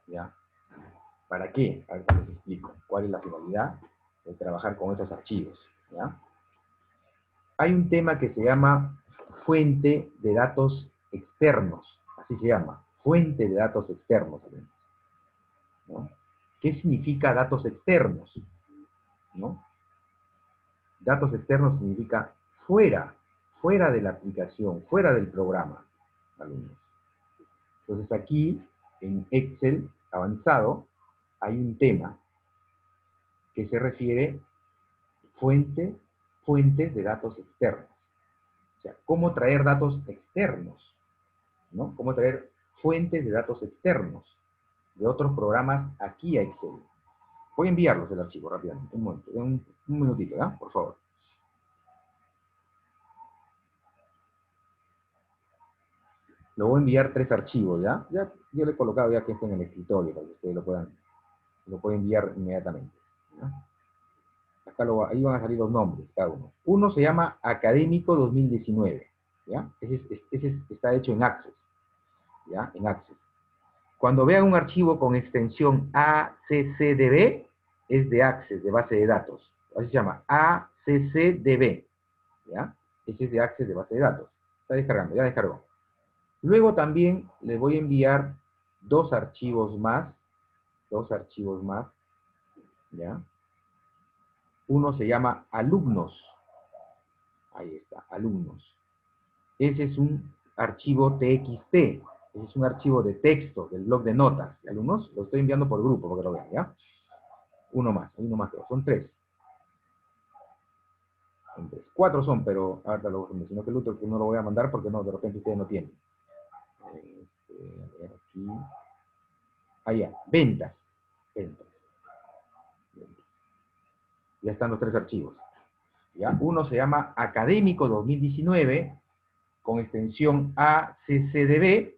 ¿Ya? ¿Para qué? A ver, les explico. ¿Cuál es la finalidad de trabajar con estos archivos? ¿Ya? Hay un tema que se llama fuente de datos externos. Así se llama. Fuente de datos externos. ¿No? ¿Qué significa datos externos? ¿No? Datos externos significa fuera de la aplicación, fuera del programa, alumnos. Entonces aquí, en Excel avanzado, hay un tema que se refiere fuentes de datos externos. O sea, cómo traer datos externos, ¿no? Cómo traer fuentes de datos externos de otros programas aquí a Excel. Voy a enviarlos el archivo rápidamente, un momento, un minutito, ¿ya? Por favor. Lo voy a enviar 3 archivos, ¿ya? Yo le he colocado ya que está en el escritorio para que ustedes lo puedan enviar inmediatamente, ¿ya? Acá ahí van a salir los nombres, cada uno. Uno se llama Académico 2019, ¿ya? Ese está hecho en Access, ¿ya? En Access. Cuando vean un archivo con extensión ACCDB, es de Access, de base de datos. Así se llama, ACCDB, ¿ya? Ese es de Access, de base de datos. Está descargando, ya descargó. Luego también les voy a enviar 2 archivos más, ¿ya? Uno se llama alumnos. Ahí está, alumnos. Ese es un archivo TXT. Ese es un archivo de texto del blog de notas. ¿De alumnos? Lo estoy enviando por grupo para que lo vean, ¿ya? Uno más, son 3. Son 3. 4 son, pero ahorita lo menciono que el otro que no lo voy a mandar porque no, de repente ustedes no tienen. A ver, aquí. Allá, ventas. Ya están los 3 archivos. ¿Ya? Uno se llama Académico 2019, con extensión ACCDB,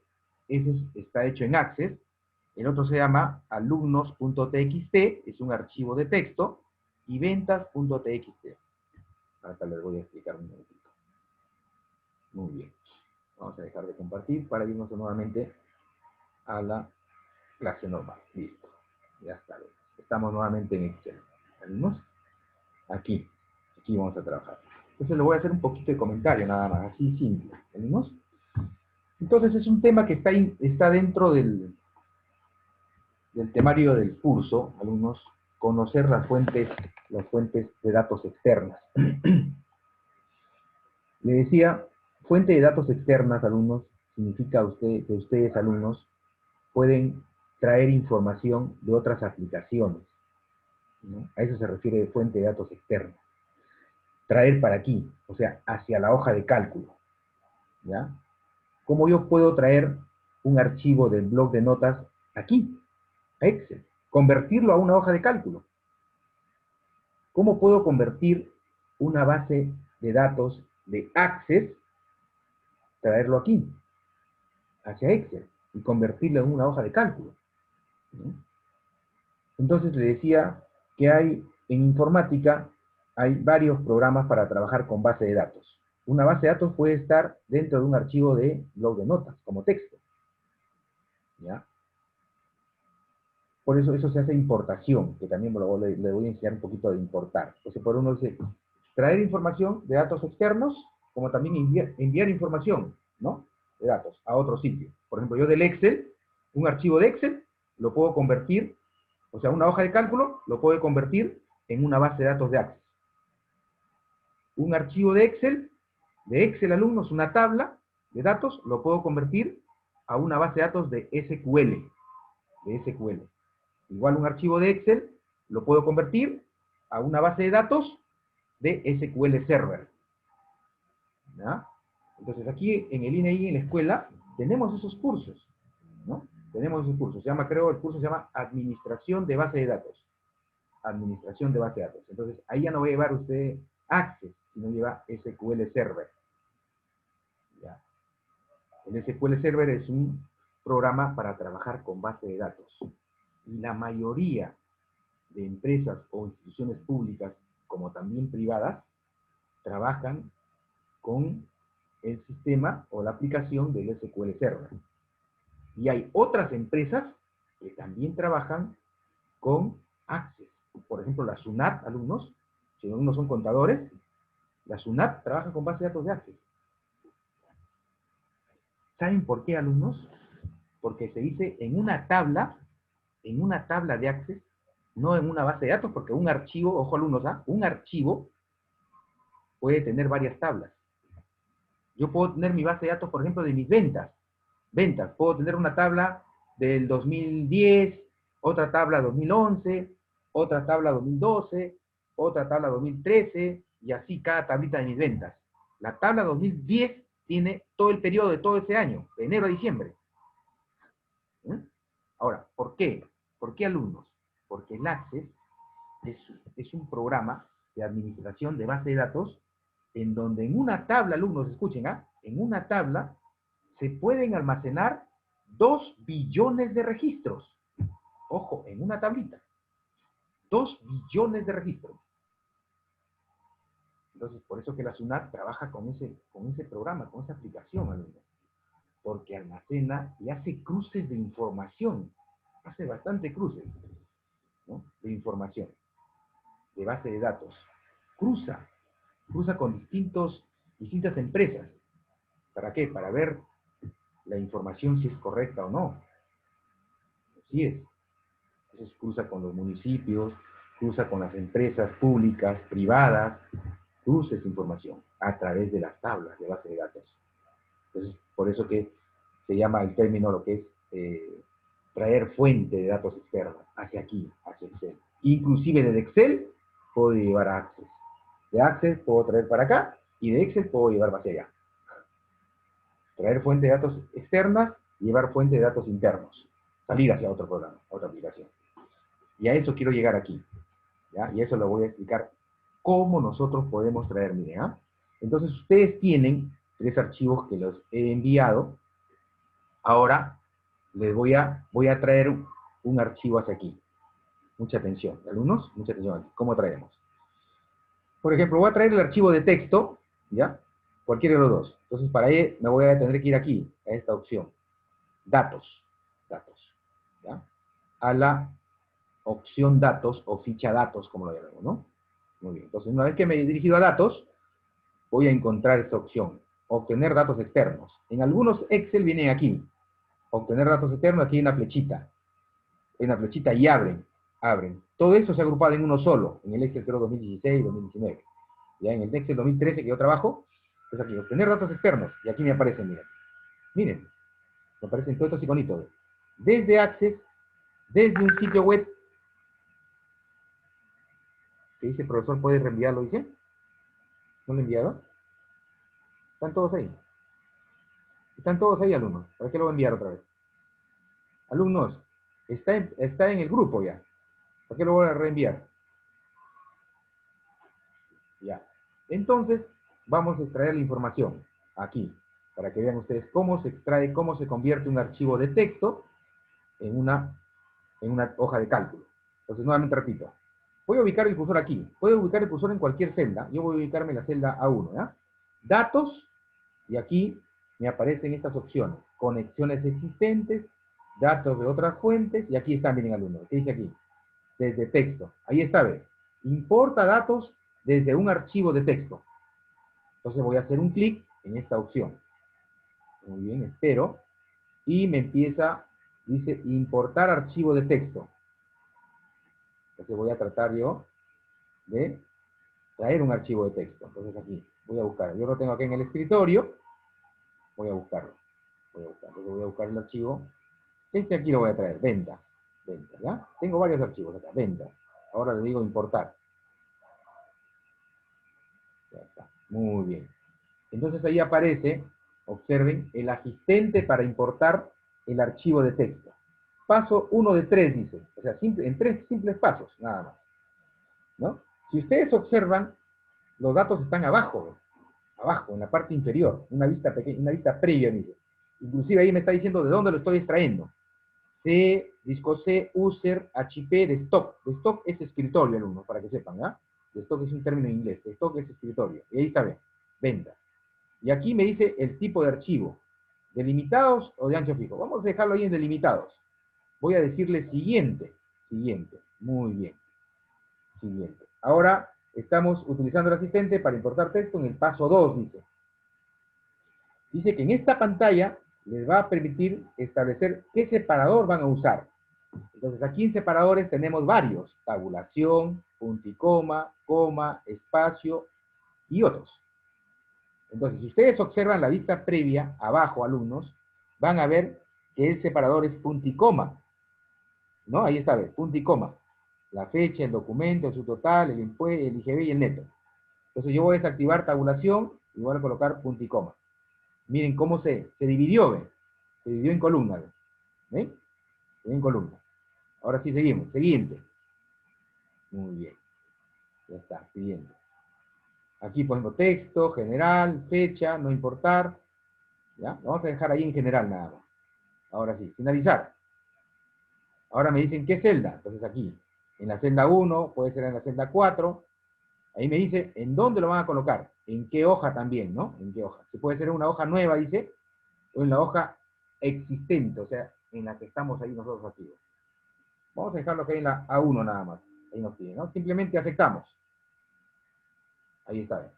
ese está hecho en Access. El otro se llama alumnos.txt, es un archivo de texto, y ventas.txt. Ahora les voy a explicar un momentito. Muy bien. Vamos a dejar de compartir para irnos nuevamente a la clase normal. Listo. Ya está. Estamos nuevamente en Excel. ¿Vimos? Aquí vamos a trabajar. Entonces le voy a hacer un poquito de comentario nada más, así simple. ¿Vimos? Entonces es un tema que está dentro del temario del curso, alumnos, conocer las fuentes de datos externas. Le decía, fuente de datos externas, alumnos, significa que ustedes, alumnos, pueden traer información de otras aplicaciones, ¿no? A eso se refiere fuente de datos externa. Traer para aquí, o sea, hacia la hoja de cálculo, ¿ya? ¿Cómo yo puedo traer un archivo del blog de notas aquí, a Excel? Convertirlo a una hoja de cálculo. ¿Cómo puedo convertir una base de datos de Access, traerlo aquí, hacia Excel, y convertirlo en una hoja de cálculo, ¿no? Entonces le decía que hay, en informática, hay varios programas para trabajar con base de datos. Una base de datos puede estar dentro de un archivo de blog de notas, como texto, ¿ya? Por eso se hace importación, que también le voy a enseñar un poquito de importar. Entonces, por uno dice, traer información de datos externos, como también enviar información, ¿no? De datos a otro sitio. Por ejemplo, yo del Excel, un archivo de Excel, lo puedo convertir, o sea, una hoja de cálculo, lo puedo convertir en una base de datos de Access. Un archivo de Excel alumnos, una tabla de datos, lo puedo convertir a una base de datos de SQL. Igual un archivo de Excel lo puedo convertir a una base de datos de SQL Server, ¿ya? Entonces aquí en el INEI, en la escuela, tenemos esos cursos, ¿no? Tenemos esos cursos. Se llama, creo, el curso se llama Administración de Base de Datos. Administración de Base de Datos. Entonces ahí ya no va a llevar usted Access, sino lleva SQL Server. ¿Ya? El SQL Server es un programa para trabajar con base de datos. Y la mayoría de empresas o instituciones públicas, como también privadas, trabajan con el sistema o la aplicación del SQL Server. Y hay otras empresas que también trabajan con Access. Por ejemplo, la SUNAT, alumnos, si alumnos son contadores, la SUNAT trabaja con base de datos de Access. ¿Saben por qué, alumnos? Porque se dice en una tabla de Access, no en una base de datos, porque un archivo, ojo alumnos, un archivo puede tener varias tablas. Yo puedo tener mi base de datos, por ejemplo, de mis ventas. Puedo tener una tabla del 2010, otra tabla 2011, otra tabla 2012, otra tabla 2013, y así cada tablita de mis ventas. La tabla 2010 tiene todo el periodo de todo ese año, de enero a diciembre. Ahora, ¿por qué? ¿Por qué, alumnos? Porque el Access es un programa de administración de base de datos en donde en una tabla, alumnos, escuchen, en una tabla se pueden almacenar 2 billones de registros. Ojo, en una tablita. 2 billones de registros. Entonces, por eso que la SUNAT trabaja con ese programa, con esa aplicación, alumnos. Porque almacena y hace cruces de información. Hace bastante cruces, ¿no? De información, de base de datos. Cruza con distintas empresas. ¿Para qué? Para ver la información si es correcta o no. Así es. Entonces cruza con los municipios, cruza con las empresas públicas, privadas, cruza esa información a través de las tablas de base de datos. Entonces, por eso que se llama el término lo que es traer fuente de datos externa hacia aquí, hacia Excel. Inclusive desde Excel puedo llevar a Access. De Access puedo traer para acá y de Excel puedo llevar hacia allá. Traer fuente de datos externas y llevar fuente de datos internos. Salir hacia otro programa, otra aplicación. Y a eso quiero llegar aquí, ¿ya? Y eso lo voy a explicar cómo nosotros podemos traer, miren, ¿ah? Entonces ustedes tienen 3 archivos que los he enviado. Ahora les voy a traer un archivo hacia aquí. Mucha atención, alumnos, mucha atención. ¿Cómo traemos? Por ejemplo, voy a traer el archivo de texto, ¿ya? Cualquiera de los dos. Entonces, para ello me voy a tener que ir aquí, a esta opción. Datos, ¿ya? A la opción datos o ficha datos, como lo llamamos, ¿no? Muy bien. Entonces, una vez que me he dirigido a datos, voy a encontrar esta opción. Obtener datos externos. En algunos Excel vienen aquí. Obtener datos externos, aquí hay una flechita. Hay una flechita y abren. Todo eso se ha agrupado en uno solo, en el Excel 2016, 2019. Ya en el Excel 2013 que yo trabajo, es aquí, obtener datos externos. Y aquí me aparecen, miren. Miren, me aparecen todos estos iconitos. Desde Access, desde un sitio web, que dice, profesor, ¿puede reenviarlo? Dice. ¿No lo he enviado? Están todos ahí. Están todos ahí, alumnos. ¿Para qué lo voy a enviar otra vez? Alumnos, está en el grupo ya. ¿Para qué lo voy a reenviar? Ya. Entonces, vamos a extraer la información aquí, para que vean ustedes cómo se extrae, cómo se convierte un archivo de texto en una hoja de cálculo. Entonces, nuevamente repito, voy a ubicar el cursor aquí, puedo ubicar el cursor en cualquier celda, yo voy a ubicarme en la celda A1, ¿ya? Datos, y aquí me aparecen estas opciones, conexiones existentes, datos de otras fuentes, y aquí están, miren alumnos, ¿qué dice aquí? Desde texto, ahí está, ve, importa datos desde un archivo de texto. Entonces voy a hacer un clic en esta opción. Muy bien, espero, y me empieza, dice, importar archivo de texto. Entonces voy a tratar yo de traer un archivo de texto. Entonces aquí, voy a buscar, yo lo tengo aquí en el escritorio, voy a buscarlo. Entonces voy a buscar el archivo. Este aquí lo voy a traer, venta, ¿ya? Tengo varios archivos acá, venta. Ahora le digo importar. Ya está, muy bien. Entonces ahí aparece, observen, el asistente para importar el archivo de texto. Paso 1 de 3, dice. O sea, en 3 simples pasos, nada más. ¿No? Si ustedes observan, los datos están abajo, en la parte inferior, una vista pequeña, una vista previa, dice. Inclusive ahí me está diciendo de dónde lo estoy extrayendo. C, disco C, user, HP, desktop. Desktop es escritorio, alumnos, para que sepan, ¿ah? Desktop es un término en inglés. Desktop es escritorio. Y ahí está, ven, venta. Y aquí me dice el tipo de archivo. ¿Delimitados o de ancho fijo? Vamos a dejarlo ahí en delimitados. Voy a decirle siguiente. Siguiente. Muy bien. Siguiente. Ahora estamos utilizando el asistente para importar texto en el paso 2, dice. Dice que en esta pantalla les va a permitir establecer qué separador van a usar. Entonces aquí en separadores tenemos varios. Tabulación, punto y coma, espacio y otros. Entonces, si ustedes observan la vista previa, abajo, alumnos, van a ver que el separador es punto y coma. ¿No? Ahí está, punto y coma. La fecha, el documento, su total, el impuesto, el IGB y el neto. Entonces yo voy a desactivar tabulación y voy a colocar punto y coma. Miren cómo se dividió, ¿ven? Se dividió en columnas, ¿ven? Se dividió en columnas. Ahora sí seguimos. Siguiente. Muy bien. Ya está, siguiente. Aquí pongo texto, general, fecha, no importar. ¿Ya? Lo vamos a dejar ahí en general nada más. Ahora sí, finalizar. Ahora me dicen qué celda. Entonces aquí, en la celda 1, puede ser en la celda 4. Ahí me dice en dónde lo van a colocar. En qué hoja también, ¿no? En qué hoja. Se puede ser una hoja nueva, dice, o en la hoja existente, o sea, en la que estamos ahí nosotros activos. Vamos a dejarlo que hay en la A1 nada más. Ahí nos pide, ¿no? Simplemente aceptamos. Ahí está.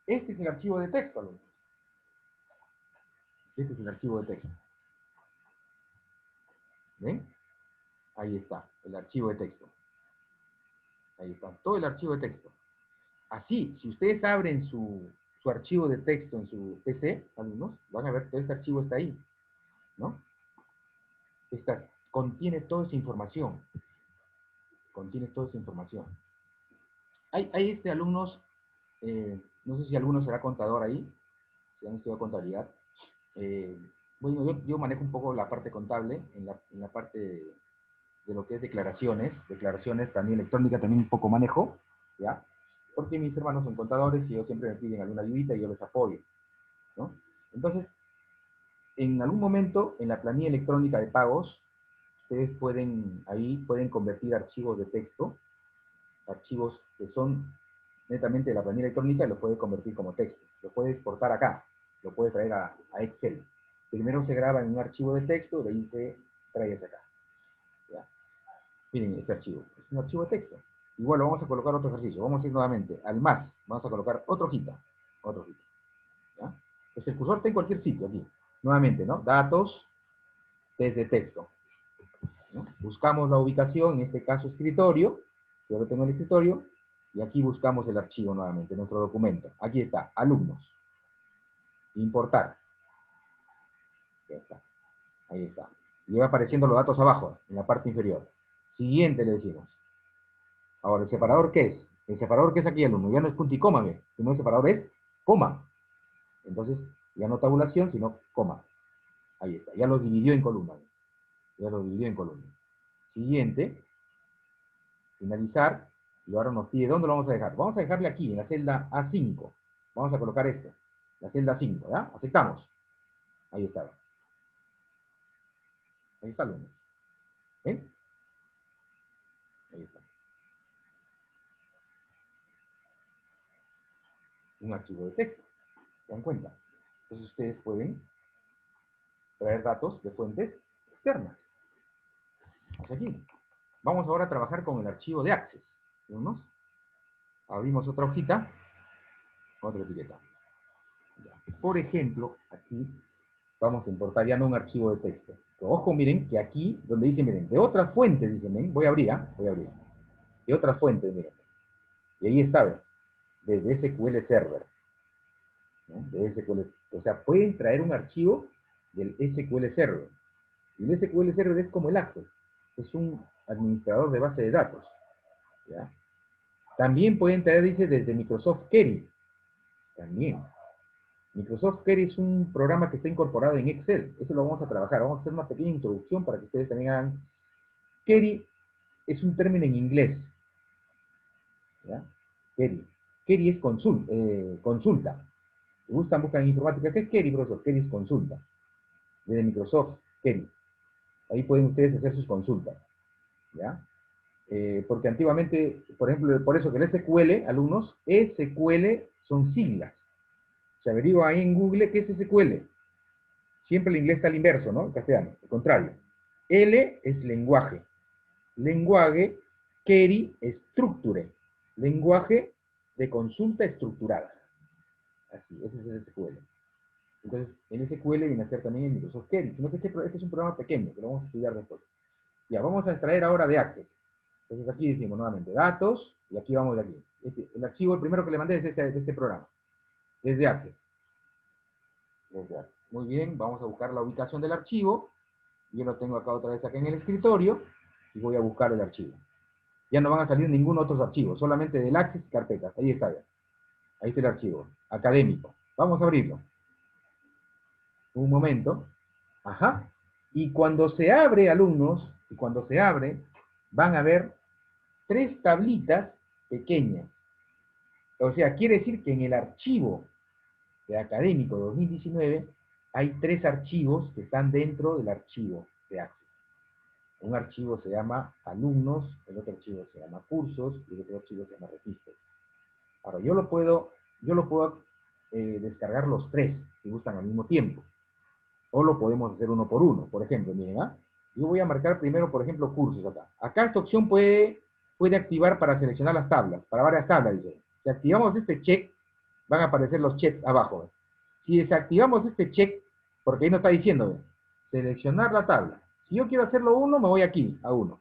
Este es el archivo de texto, alumnos. Este es el archivo de texto. ¿Ven? Ahí está, el archivo de texto. Ahí está, todo el archivo de texto. Así, si ustedes abren su archivo de texto en su PC, alumnos, van a ver que este archivo está ahí, ¿no? Contiene toda esa información. Contiene toda esa información. Hay alumnos, no sé si alguno será contador ahí, si han estudiado contabilidad. Bueno, yo manejo un poco la parte contable, en la parte de lo que es declaraciones también electrónica, también un poco manejo, ¿ya? Porque mis hermanos son contadores y ellos siempre me piden alguna ayudita y yo les apoyo, ¿no? Entonces, en algún momento, en la planilla electrónica de pagos, ustedes pueden convertir archivos de texto, archivos que son netamente de la planilla electrónica, y lo puede convertir como texto. Lo puede exportar acá, lo puede traer a Excel. Primero se graba en un archivo de texto, de ahí se trae hacia acá. ¿Ya? Miren este archivo, es un archivo de texto. Igual vamos a colocar otro ejercicio, vamos a ir nuevamente al más, vamos a colocar otra hojita. ¿Ya? Pues el cursor está en cualquier sitio aquí. Nuevamente, ¿no? Datos, desde texto. ¿No? Buscamos la ubicación, en este caso escritorio, yo lo tengo en el escritorio, y aquí buscamos el archivo nuevamente, nuestro documento. Aquí está, alumnos. Importar. Ya está. Ahí está. Y va apareciendo los datos abajo, en la parte inferior. Siguiente le decimos. Ahora, ¿el separador qué es? El separador que es aquí, alumno, ya no es punto y coma, ¿ve? Sino el separador es coma. Entonces, ya no tabulación, sino coma. Ahí está. Ya lo dividió en columnas. Ya lo dividió en columnas. Siguiente. Finalizar. Y ahora nos pide, ¿dónde lo vamos a dejar? Vamos a dejarle aquí, en la celda A5. Vamos a colocar esto, la celda 5, ¿ya? Aceptamos. Ahí está. Ahí está el lunes. ¿Ven? Ahí está. Un archivo de texto. ¿Se dan cuenta? Entonces ustedes pueden traer datos de fuentes externas. Hasta aquí. Vamos ahora a trabajar con el archivo de Access. ¿Vemos? Abrimos otra hojita, otra etiqueta. Ya. Por ejemplo, aquí vamos a importar ya no un archivo de texto. Pero ojo, miren, que aquí, donde dice, miren, de otras fuentes, dicen, ven, voy a abrir, voy a abrir. De otras fuentes, miren. Y ahí está, ¿ven? Desde SQL Server. ¿No? De SQL, o sea, pueden traer un archivo del SQL Server. Y el SQL Server es como el Access. Es un administrador de base de datos. ¿Ya? También pueden traer, dice, desde Microsoft Query. También. Microsoft Query es un programa que está incorporado en Excel. Eso lo vamos a trabajar. Vamos a hacer una pequeña introducción para que ustedes también hagan. Query es un término en inglés. ¿Ya? Query. Query es consulta. Si gustan, buscan en informática. ¿Qué es Query, profesor? Query es consulta. Desde Microsoft Query. Ahí pueden ustedes hacer sus consultas. ¿Ya? Porque antiguamente, por ejemplo, por eso que el SQL, alumnos, SQL son siglas. Se averigua ahí en Google qué es SQL. Siempre el inglés está al inverso, ¿no? El castellano, al contrario. L es lenguaje. Lenguaje, query, structure. Lenguaje de consulta estructurada. Así, ese es el SQL. Entonces, en SQL viene a ser también en Microsoft Query. Sino que este es un programa pequeño, que lo vamos a estudiar después. Ya, vamos a extraer ahora de Access. Entonces aquí decimos nuevamente datos, y aquí vamos de aquí. El archivo, el primero que le mandé es este programa. Desde Access. Desde Access. Muy bien, vamos a buscar la ubicación del archivo. Yo lo tengo acá otra vez acá en el escritorio, y voy a buscar el archivo. Ya no van a salir ningún otro archivo, solamente del Access carpetas. Ahí está ya. Ahí está el archivo, académico. Vamos a abrirlo. Un momento. Ajá. Y cuando se abre, alumnos, y cuando se abre, van a ver 3 tablitas pequeñas. O sea, quiere decir que en el archivo de académico 2019 hay 3 archivos que están dentro del archivo de Access. Un archivo se llama alumnos, el otro archivo se llama cursos, y el otro archivo se llama registros. Ahora, yo lo puedo descargar los 3, si gustan al mismo tiempo. O lo podemos hacer uno por uno. Por ejemplo, miren, yo voy a marcar primero, por ejemplo, cursos acá. Acá esta opción puede activar para seleccionar las tablas, para varias tablas, dice. Si activamos este check, van a aparecer los checks abajo. Si desactivamos este check, porque ahí nos está diciendo, seleccionar la tabla. Si yo quiero hacerlo uno, me voy aquí, a uno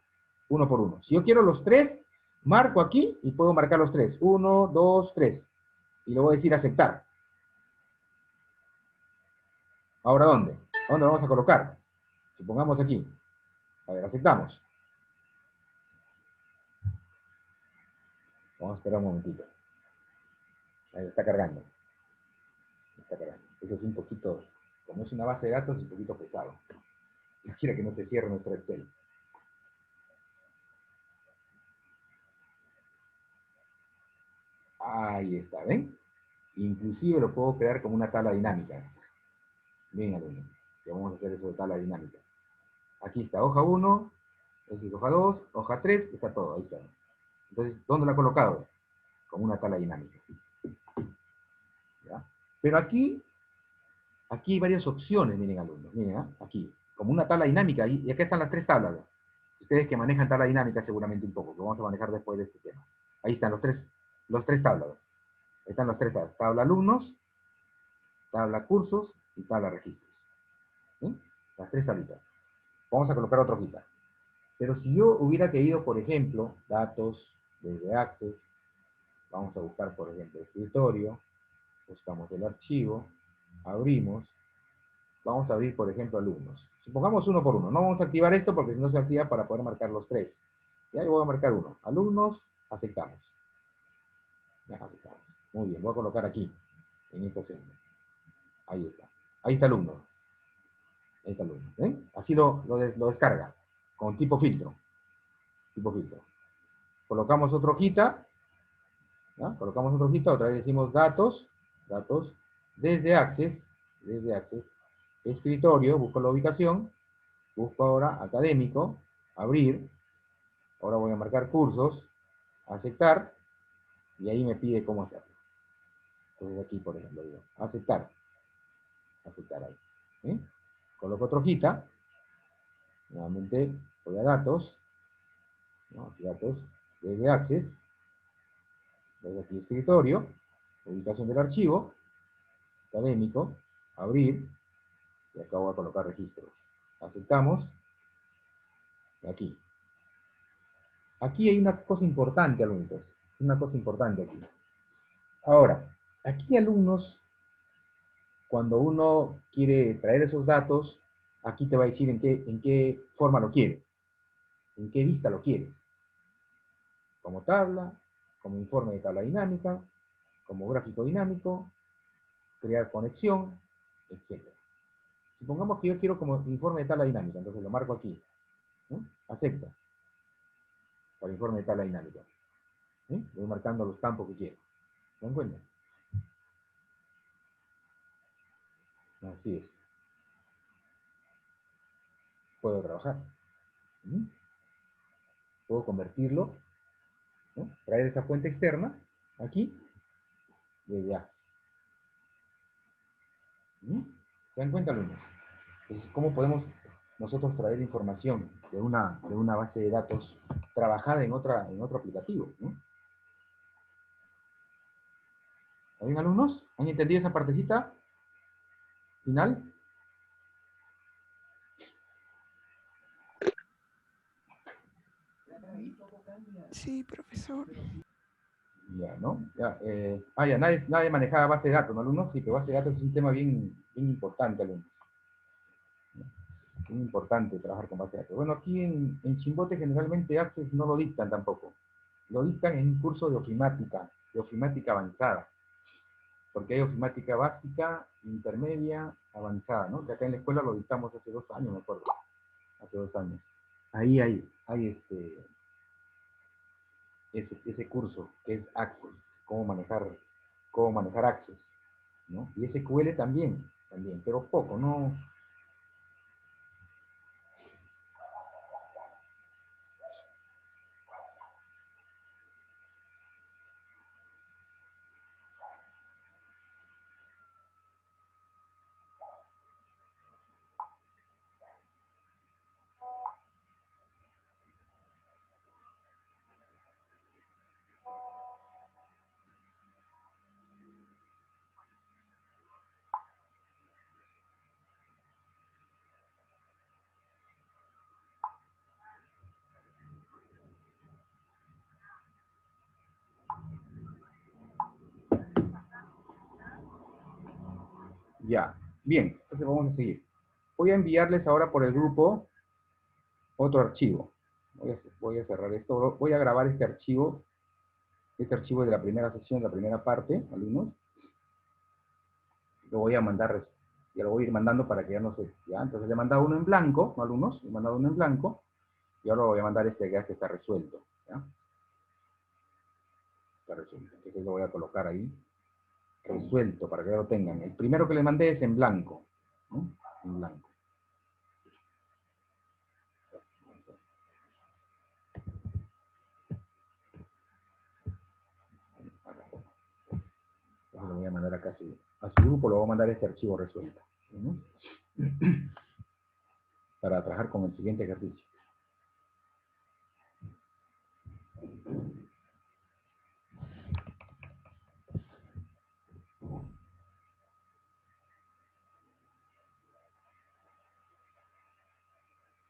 por uno. Si yo quiero los 3, marco aquí y puedo marcar los 3. 1, 2, 3. Y le voy a decir aceptar. Ahora, ¿dónde? ¿Dónde lo vamos a colocar? Supongamos aquí. A ver, aceptamos. Vamos a esperar un momentito. Ahí está cargando. Está cargando. Eso es un poquito, como es una base de datos, es un poquito pesado. Quisiera que no se cierre nuestro Excel. Ahí está, ¿ven? Inclusive lo puedo crear como una tabla dinámica. Bien, alumnos. Que vamos a hacer eso de tabla dinámica. Aquí está, hoja 1, esta es hoja 2, hoja 3, está todo, ahí está. Entonces, ¿dónde lo ha colocado? Como una tabla dinámica. ¿Ya? Pero aquí hay varias opciones, miren, alumnos. Miren, aquí, como una tabla dinámica, y acá están las 3 tablas. Ustedes que manejan tabla dinámica seguramente un poco, lo vamos a manejar después de este tema. Ahí están los tres tablas. Ahí están las 3 tablas. Tabla alumnos, tabla cursos y tabla registros. ¿Sí? Las 3 tablitas. Vamos a colocar otra hojita. Pero si yo hubiera querido, por ejemplo, datos desde Access, vamos a buscar, por ejemplo, escritorio, buscamos el archivo, abrimos, vamos a abrir, por ejemplo, alumnos. Supongamos uno por uno. No vamos a activar esto porque si no se activa para poder marcar los 3. Ya yo voy a marcar uno. Alumnos, aceptamos. Ya aceptamos. Muy bien, voy a colocar aquí, en esta celda. Ahí está. Ahí está alumno. Ahí está alumno. ¿Ven? Así lo descarga, con tipo filtro. Tipo filtro. colocamos otra hojita, ¿ya? Colocamos otra hojita, otra vez decimos datos, desde Access, escritorio, busco la ubicación, busco ahora académico, abrir, ahora voy a marcar cursos, aceptar, y ahí me pide cómo hacerlo. Entonces aquí, por ejemplo, digo, aceptar ahí. ¿Sí? Coloco otra hojita, nuevamente voy a datos, ¿no? Aquí datos, desde Access, desde aquí escritorio, ubicación del archivo, académico, abrir, y acá voy a colocar registros. Aceptamos, y aquí. Aquí hay una cosa importante, alumnos, una cosa importante aquí. Ahora, aquí alumnos, cuando uno quiere traer esos datos, aquí te va a decir en qué forma lo quiere, en qué vista lo quiere. Como tabla, como informe de tabla dinámica, como gráfico dinámico, crear conexión, etc. Supongamos que yo quiero como informe de tabla dinámica, entonces lo marco aquí, ¿no? Acepta, para informe de tabla dinámica. ¿Sí? Voy marcando los campos que quiero. ¿Se dan cuenta? Así es. Puedo trabajar. ¿Sí? Puedo convertirlo, ¿no? Traer esa fuente externa, aquí, desde A. ¿Sí? ¿Se dan cuenta, alumnos? Entonces, ¿cómo podemos nosotros traer información de una base de datos trabajada en otro aplicativo? ¿No? ¿Está bien, alumnos? ¿Han entendido esa partecita final? Sí, profesor. Ya, ¿no? Ya, ya, nadie manejaba base de datos, ¿no, alumnos? Sí, pero base de datos es un tema bien importante, alumnos. Bien importante trabajar con base de datos. Bueno, aquí en Chimbote generalmente Access no lo dictan tampoco. Lo dictan en un curso de ofimática avanzada. Porque hay ofimática básica, intermedia, avanzada, ¿no? Que acá en la escuela lo dictamos hace 2 años, me acuerdo. Hace 2 años. Ahí hay ese curso que es Access, cómo manejar Access, ¿no? Y SQL también, pero poco, ¿no? Ya, bien, entonces vamos a seguir. Voy a enviarles ahora por el grupo otro archivo. Voy a cerrar esto, voy a grabar este archivo de la primera sesión, la primera parte, alumnos. Lo voy a mandar, ya lo voy a ir mandando para que ya no se, ya, entonces le he mandado uno en blanco, ¿no, alumnos? Le he mandado uno en blanco, y ahora lo voy a mandar este que está resuelto, ¿ya? Está resuelto, entonces lo voy a colocar ahí, resuelto, para que ya lo tengan. El primero que le mandé es en blanco, ¿no? En blanco. Entonces lo voy a mandar acá a su grupo, lo voy a mandar este archivo resuelto, ¿no? Para trabajar con el siguiente ejercicio.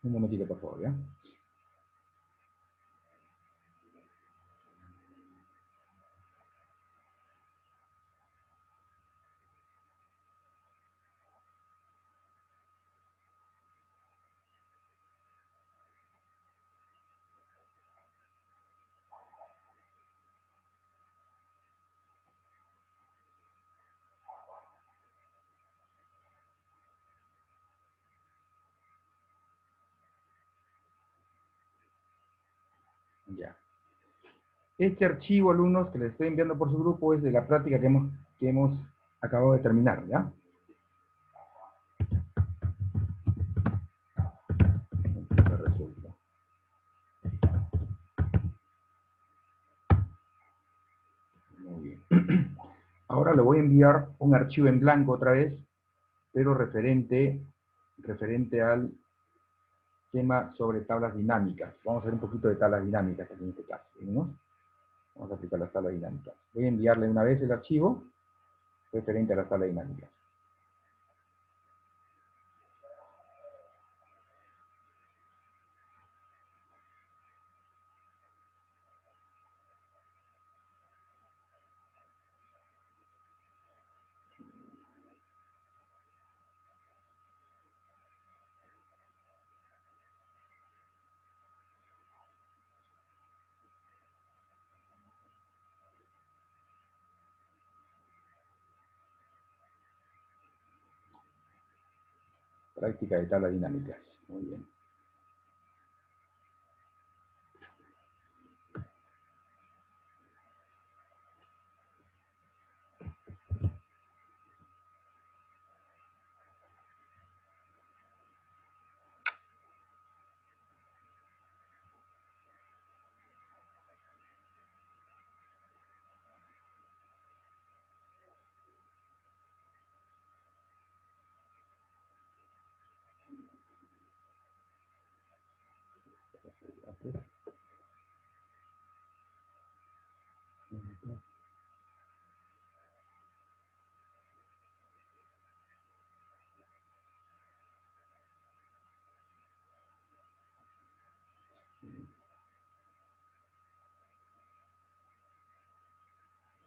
Un momentito, por favor, ¿ya? Ya. Este archivo, alumnos, que les estoy enviando por su grupo es de la práctica que hemos acabado de terminar, ¿ya? Muy bien. Ahora le voy a enviar un archivo en blanco otra vez, pero referente al tema sobre tablas dinámicas. Vamos a hacer un poquito de tablas dinámicas en este caso, ¿no? Vamos a aplicar las tablas dinámicas. Voy a enviarle una vez el archivo referente a las tablas dinámicas. Práctica de tablas dinámicas. Muy bien.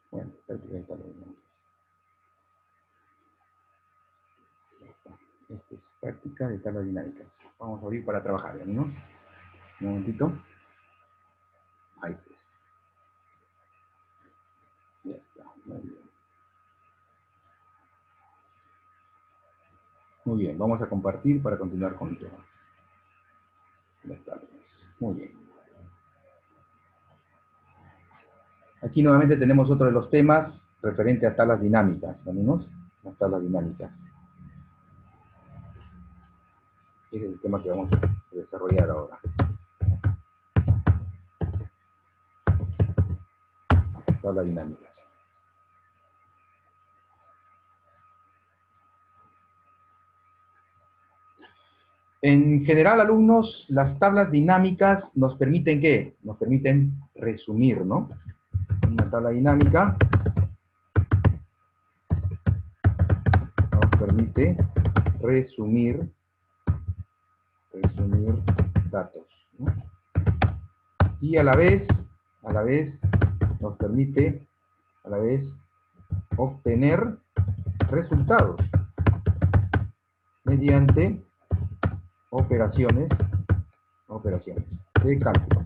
Bueno, práctica de tablas dinámicas. Esta es práctica de tablas dinámicas. Vamos a abrir para trabajar, ¿no? Un momentito. Ahí está. Ya está, muy bien. Muy bien, vamos a compartir para continuar con el tema. Las tablas. Muy bien. Aquí nuevamente tenemos otro de los temas referente a tablas dinámicas, ¿no? Las tablas dinámicas. Ese es el tema que vamos a desarrollar ahora. Tablas dinámicas. En general, alumnos, las tablas dinámicas nos permiten ¿qué? Nos permiten resumir, ¿no? Una tabla dinámica nos permite resumir datos, ¿no? Y a la vez nos permite obtener resultados mediante operaciones de cálculo.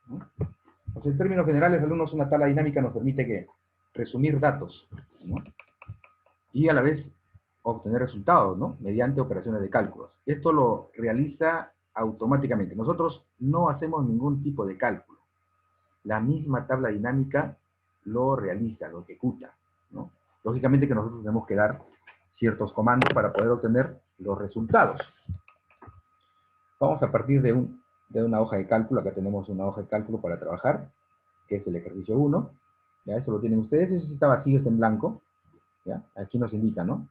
¿No? Pues en términos generales, alumnos, una tabla dinámica nos permite ¿qué? Resumir datos, ¿no? Y a la vez obtener resultados, ¿no? Mediante operaciones de cálculos. Esto lo realiza automáticamente. Nosotros no hacemos ningún tipo de cálculo. La misma tabla dinámica lo realiza, lo ejecuta, ¿no? Lógicamente que nosotros tenemos que dar ciertos comandos para poder obtener los resultados. Vamos a partir de una hoja de cálculo. Acá tenemos una hoja de cálculo para trabajar, que es el ejercicio 1. ¿Ya? Eso lo tienen ustedes. Ese está vacío, está en blanco. ¿Ya? Aquí nos indica, ¿no?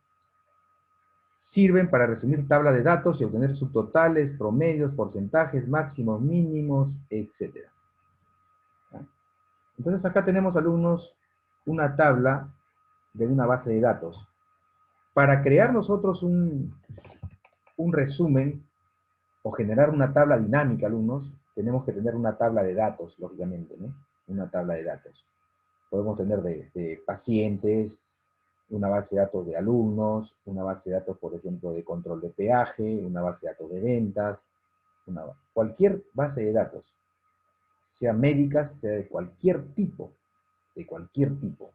Sirven para resumir tabla de datos y obtener subtotales, promedios, porcentajes, máximos, mínimos, etc. ¿Ya? Entonces acá tenemos, alumnos, una tabla de una base de datos. Para crear nosotros un resumen o generar una tabla dinámica, alumnos, tenemos que tener una tabla de datos, lógicamente, ¿no? Una tabla de datos. Podemos tener de pacientes, una base de datos de alumnos, una base de datos, por ejemplo, de control de peaje, una base de datos de ventas, cualquier base de datos, sea médicas, sea de cualquier tipo,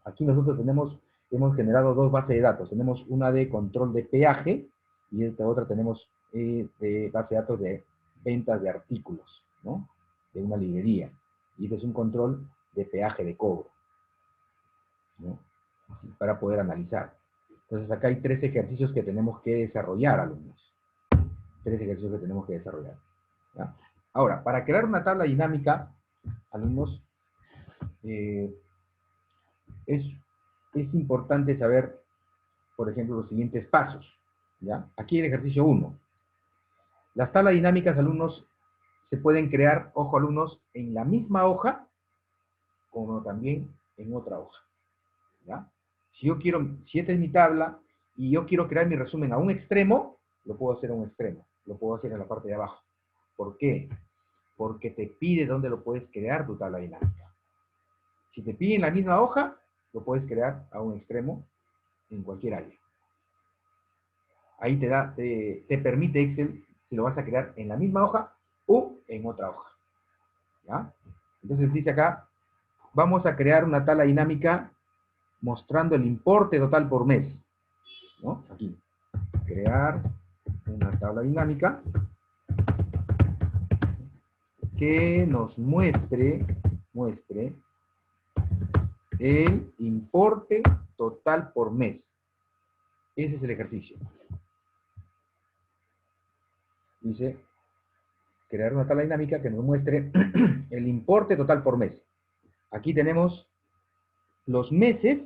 Aquí nosotros hemos generado dos bases de datos. Tenemos una de control de peaje y esta otra tenemos de base de datos de ventas de artículos, ¿no? De una librería. Y este es un control de peaje de cobro, ¿no? Para poder analizar. Entonces acá hay 3 ejercicios que tenemos que desarrollar, alumnos. 3 ejercicios que tenemos que desarrollar, ¿ya? Ahora, para crear una tabla dinámica, alumnos, es importante saber, por ejemplo, los siguientes pasos, ¿ya? Aquí el ejercicio 1. Las tablas dinámicas, alumnos, se pueden crear, ojo alumnos, en la misma hoja, como también en otra hoja, ¿ya? Si esta es mi tabla, y yo quiero crear mi resumen a un extremo, lo puedo hacer a un extremo, lo puedo hacer en la parte de abajo. ¿Por qué? Porque te pide dónde lo puedes crear tu tabla dinámica. Si te pide en la misma hoja, lo puedes crear a un extremo, en cualquier área. Ahí te permite Excel si lo vas a crear en la misma hoja o en otra hoja, ¿ya? Entonces dice acá, vamos a crear una tabla dinámica mostrando el importe total por mes, ¿no? Aquí, crear una tabla dinámica que nos muestre el importe total por mes. Ese es el ejercicio. Dice, crear una tabla dinámica que nos muestre el importe total por mes. Aquí tenemos los meses,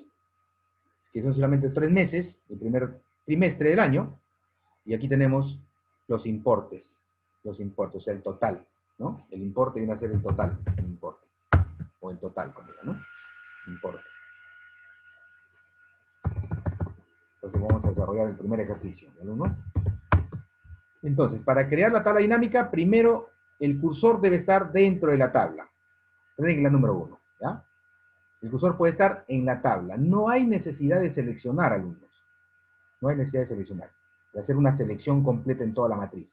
que son solamente 3 meses, el primer trimestre del año, y aquí tenemos los importes, o sea, el total, ¿no? El importe viene a ser el total, el importe, o el total, como diga, ¿no? Importe. Entonces vamos a desarrollar el primer ejercicio, ¿no? Entonces, para crear la tabla dinámica, primero el cursor debe estar dentro de la tabla. Regla número 1, ¿ya? El cursor puede estar en la tabla. No hay necesidad de seleccionar, alumnos. No hay necesidad de seleccionar. De hacer una selección completa en toda la matriz.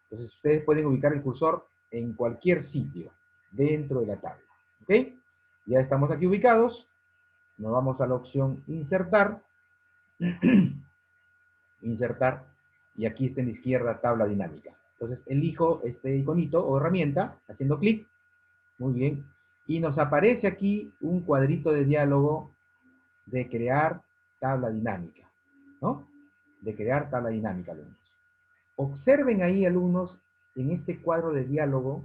Entonces, ustedes pueden ubicar el cursor en cualquier sitio dentro de la tabla. ¿Ok? Ya estamos aquí ubicados. Nos vamos a la opción insertar. Insertar. Y aquí está en la izquierda tabla dinámica. Entonces elijo este iconito o herramienta, haciendo clic. Muy bien. Y nos aparece aquí un cuadrito de diálogo de crear tabla dinámica, ¿no? De crear tabla dinámica, alumnos. Observen ahí, alumnos, en este cuadro de diálogo,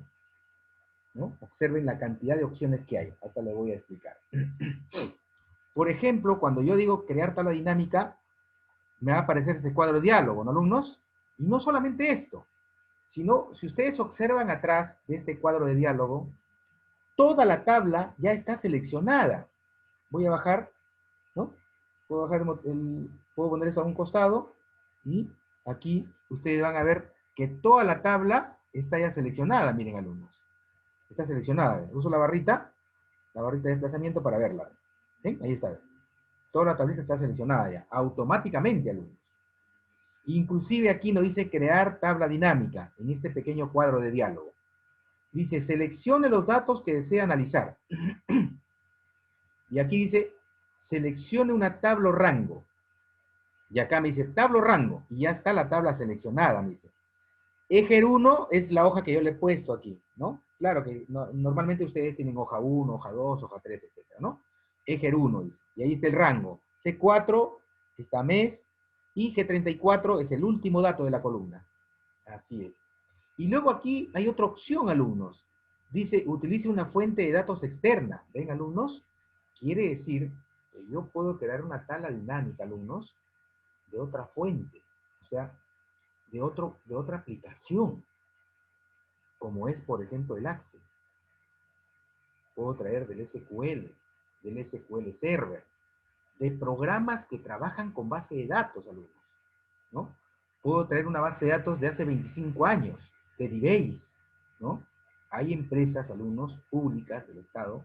¿no? Observen la cantidad de opciones que hay. Hasta les voy a explicar. Por ejemplo, cuando yo digo crear tabla dinámica, me va a aparecer este cuadro de diálogo, ¿no, alumnos? Y no solamente esto, sino, si ustedes observan atrás de este cuadro de diálogo, toda la tabla ya está seleccionada. Voy a bajar, ¿no? Puedo poner eso a un costado, y aquí ustedes van a ver que toda la tabla está ya seleccionada, miren, alumnos. Está seleccionada. Uso la barrita de desplazamiento para verla. ¿Sí? Ahí está. Toda la tablita está seleccionada ya, automáticamente, alumnos. Inclusive aquí nos dice crear tabla dinámica, en este pequeño cuadro de diálogo. Dice, seleccione los datos que desea analizar. Y aquí dice, seleccione una tabla o rango. Y acá me dice, tabla o rango. Y ya está la tabla seleccionada, me dice. Eje 1 es la hoja que yo le he puesto aquí, ¿no? Claro que normalmente ustedes tienen hoja 1, hoja 2, hoja 3, etc., ¿no? Eje 1, y ahí está el rango. C4 está mes, y G34 es el último dato de la columna. Así es. Y luego aquí hay otra opción, alumnos. Dice, utilice una fuente de datos externa. ¿Ven, alumnos? Quiere decir que yo puedo crear una tabla dinámica, alumnos, de otra fuente. O sea, de otra aplicación. Como es, por ejemplo, el Access. Puedo traer del SQL Server, de programas que trabajan con base de datos, alumnos, ¿no? Puedo traer una base de datos de hace 25 años, de DBase, ¿no? Hay empresas, alumnos, públicas del Estado,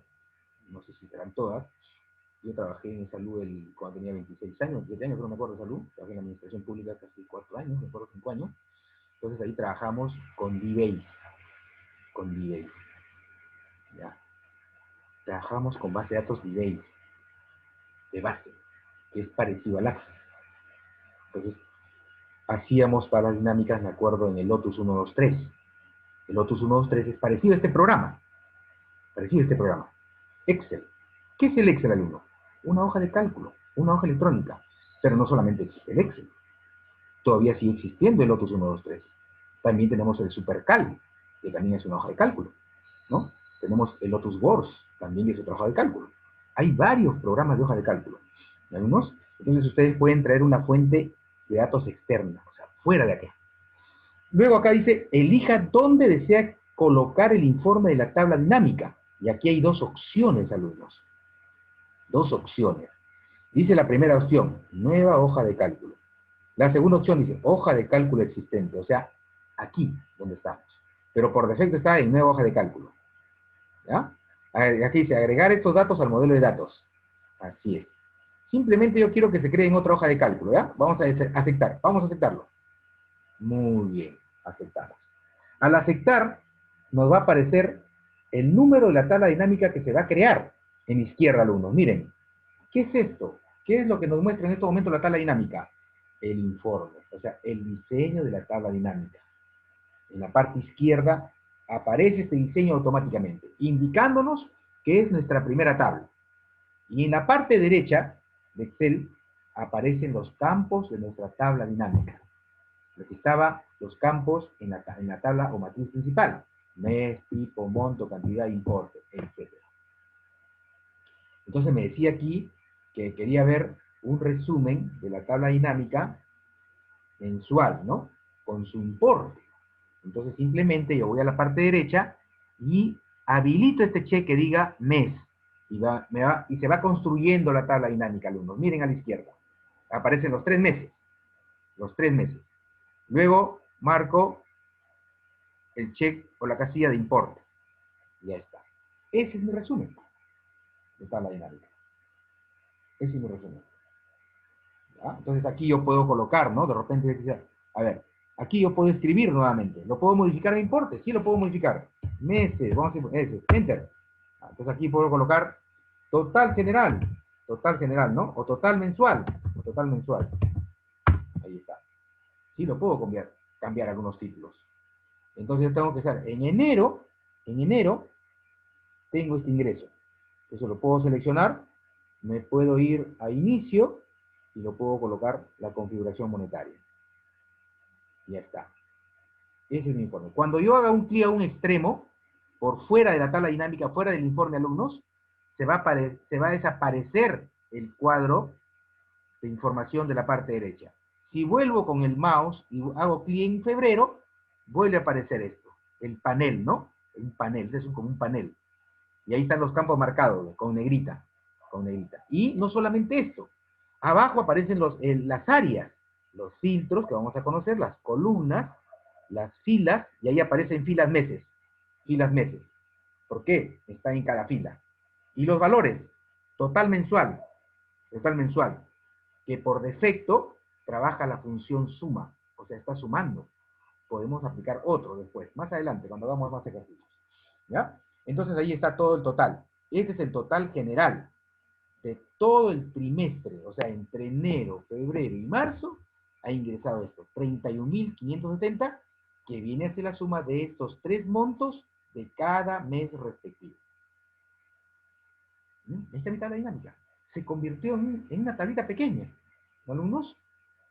no sé si serán todas. Yo trabajé en salud cuando tenía 26 años, 7 años, no me acuerdo de salud. Trabajé en la administración pública casi 4 años, me acuerdo 5 años. Entonces ahí trabajamos con DBase. ¿Ya? Trabajamos con base de datos DBase, de base, que es parecido al Access. Entonces, hacíamos tablas dinámicas, me acuerdo, en el Lotus 123. El Lotus 123 es parecido a este programa. Recibe este programa. Excel. ¿Qué es el Excel, alumno? Una hoja de cálculo, una hoja electrónica. Pero no solamente existe el Excel. Todavía sigue existiendo el Lotus 1, 2, 3. También tenemos el SuperCal, que también es una hoja de cálculo, ¿no? Tenemos el Lotus Works, también es otra hoja de cálculo. Hay varios programas de hoja de cálculo. ¿Algunos? Entonces ustedes pueden traer una fuente de datos externa, o sea, fuera de acá. Luego acá dice, elija dónde desea colocar el informe de la tabla dinámica. Y aquí hay dos opciones, alumnos. Dos opciones. Dice la primera opción, nueva hoja de cálculo. La segunda opción dice, hoja de cálculo existente, o sea, aquí donde estamos. Pero por defecto está en nueva hoja de cálculo. ¿Ya? Aquí dice, agregar estos datos al modelo de datos. Así es. Simplemente yo quiero que se cree en otra hoja de cálculo, ¿ya? Vamos a aceptar, vamos a aceptarlo. Muy bien, aceptamos. Al aceptar, nos va a aparecer el número de la tabla dinámica que se va a crear en izquierda, alumnos. Miren, ¿qué es esto? ¿Qué es lo que nos muestra en este momento la tabla dinámica? El informe, o sea, el diseño de la tabla dinámica. En la parte izquierda aparece este diseño automáticamente, indicándonos que es nuestra primera tabla. Y en la parte derecha de Excel aparecen los campos de nuestra tabla dinámica. Lo que estaba los campos en la tabla o matriz principal. Mes, tipo, monto, cantidad, importe, etc. Entonces me decía aquí que quería ver un resumen de la tabla dinámica mensual, ¿no? Con su importe. Entonces simplemente yo voy a la parte derecha y habilito este check que diga mes. Y se va construyendo la tabla dinámica, alumnos. Miren a la izquierda. Aparecen los 3 meses. Los 3 meses. Luego marco el check o la casilla de importe. Ya está. Ese es mi resumen de tabla dinámica. Ese es mi resumen. ¿Ya? Entonces aquí yo puedo colocar, ¿no? De repente, a ver, aquí yo puedo escribir nuevamente. ¿Lo puedo modificar el importe? Sí, lo puedo modificar. Meses, vamos a decir meses, enter. Entonces aquí puedo colocar total general, ¿no? O total mensual, Ahí está. Sí, lo puedo cambiar algunos títulos. Entonces yo tengo que hacer, en enero, tengo este ingreso. Eso lo puedo seleccionar, me puedo ir a inicio, y lo puedo colocar la configuración monetaria. Ya está. Ese es mi informe. Cuando yo haga un clic a un extremo, por fuera de la tabla dinámica, fuera del informe alumnos, se va a desaparecer el cuadro de información de la parte derecha. Si vuelvo con el mouse y hago clic en febrero, vuelve a aparecer esto, el panel, ¿no? Un panel, es como un panel. Y ahí están los campos marcados, con negrita. Y no solamente esto, abajo aparecen las áreas, los filtros que vamos a conocer, las columnas, las filas, y ahí aparecen filas meses. ¿Por qué? Está en cada fila. Y los valores, total mensual, que por defecto trabaja la función suma, o sea, está sumando. Podemos aplicar otro después, más adelante, cuando hagamos más ejercicios. ¿Ya? Entonces ahí está todo el total. Este es el total general de todo el trimestre, o sea, entre enero, febrero y marzo, ha ingresado esto, 31.570, que viene a ser la suma de estos 3 montos de cada mes respectivo. Esta es mi tabla dinámica. Se convirtió en una tablita pequeña, ¿no, alumnos?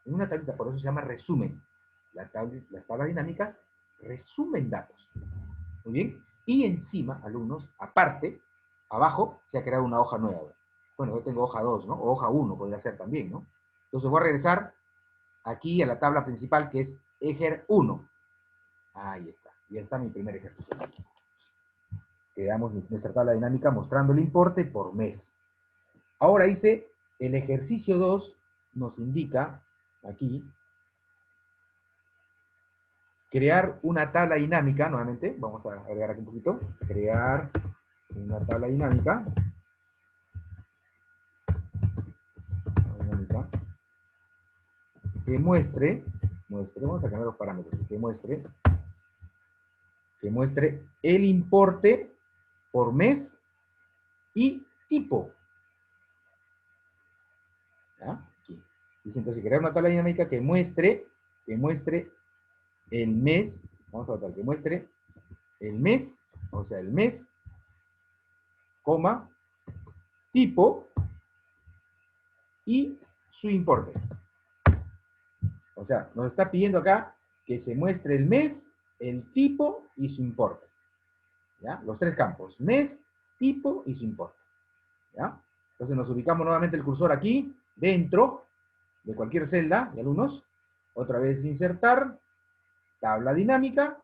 En una tablita, por eso se llama resumen. Las tablas dinámicas resumen datos. Muy bien. Y encima, alumnos, aparte, abajo, se ha creado una hoja nueva. Bueno, yo tengo hoja 2, ¿no? O hoja 1 podría ser también, ¿no? Entonces voy a regresar aquí a la tabla principal, que es ejer 1. Ahí está. Y está mi primer ejercicio. Creamos nuestra tabla dinámica mostrando el importe por mes. Ahora dice, el ejercicio 2 nos indica, aquí, crear una tabla dinámica, nuevamente, vamos a agregar aquí un poquito, crear una tabla dinámica, que muestre, vamos a cambiar los parámetros, que muestre el importe por mes y tipo. ¿Ya? Aquí. Dice entonces crear una tabla dinámica que muestre el mes, vamos a tratar que muestre el mes, o sea el mes, coma, tipo y su importe. O sea, nos está pidiendo acá que se muestre el mes, el tipo y su importe. ¿Ya? Los tres campos, mes, tipo y su importe. ¿Ya? Entonces nos ubicamos nuevamente el cursor aquí, dentro de cualquier celda de alumnos. Otra vez insertar, tabla dinámica,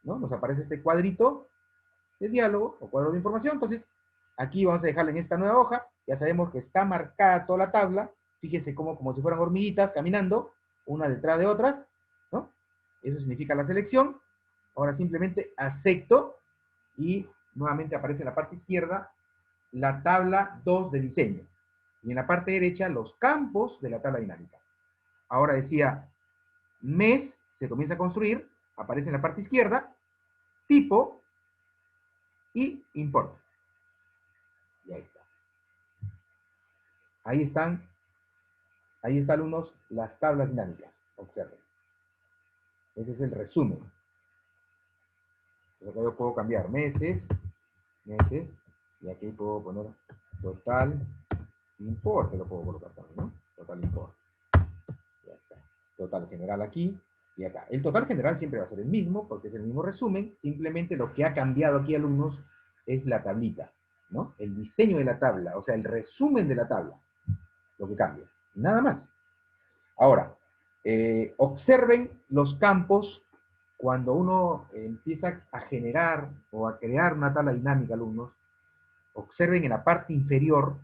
¿no? Nos aparece este cuadrito de diálogo o cuadro de información. Entonces, aquí vamos a dejarla en esta nueva hoja. Ya sabemos que está marcada toda la tabla. Fíjense como si fueran hormiguitas caminando, una detrás de otras, ¿no? Eso significa la selección. Ahora simplemente acepto y nuevamente aparece en la parte izquierda la tabla 2 de diseño. Y en la parte derecha los campos de la tabla dinámica. Ahora decía, mes se comienza a construir, aparece en la parte izquierda, tipo y importe. Y ahí está. Ahí están alumnos las tablas dinámicas. Observen. Ese es el resumen. Entonces acá yo puedo cambiar meses, y aquí puedo poner total importe, lo puedo colocar también, ¿no? Total importe. Ya está. Total general aquí y acá. El total general siempre va a ser el mismo, porque es el mismo resumen, simplemente lo que ha cambiado aquí, alumnos, es la tablita, ¿no? El diseño de la tabla, o sea, el resumen de la tabla, lo que cambia. Nada más. Ahora, observen los campos cuando uno empieza a generar o a crear una tabla dinámica, alumnos. Observen en la parte inferior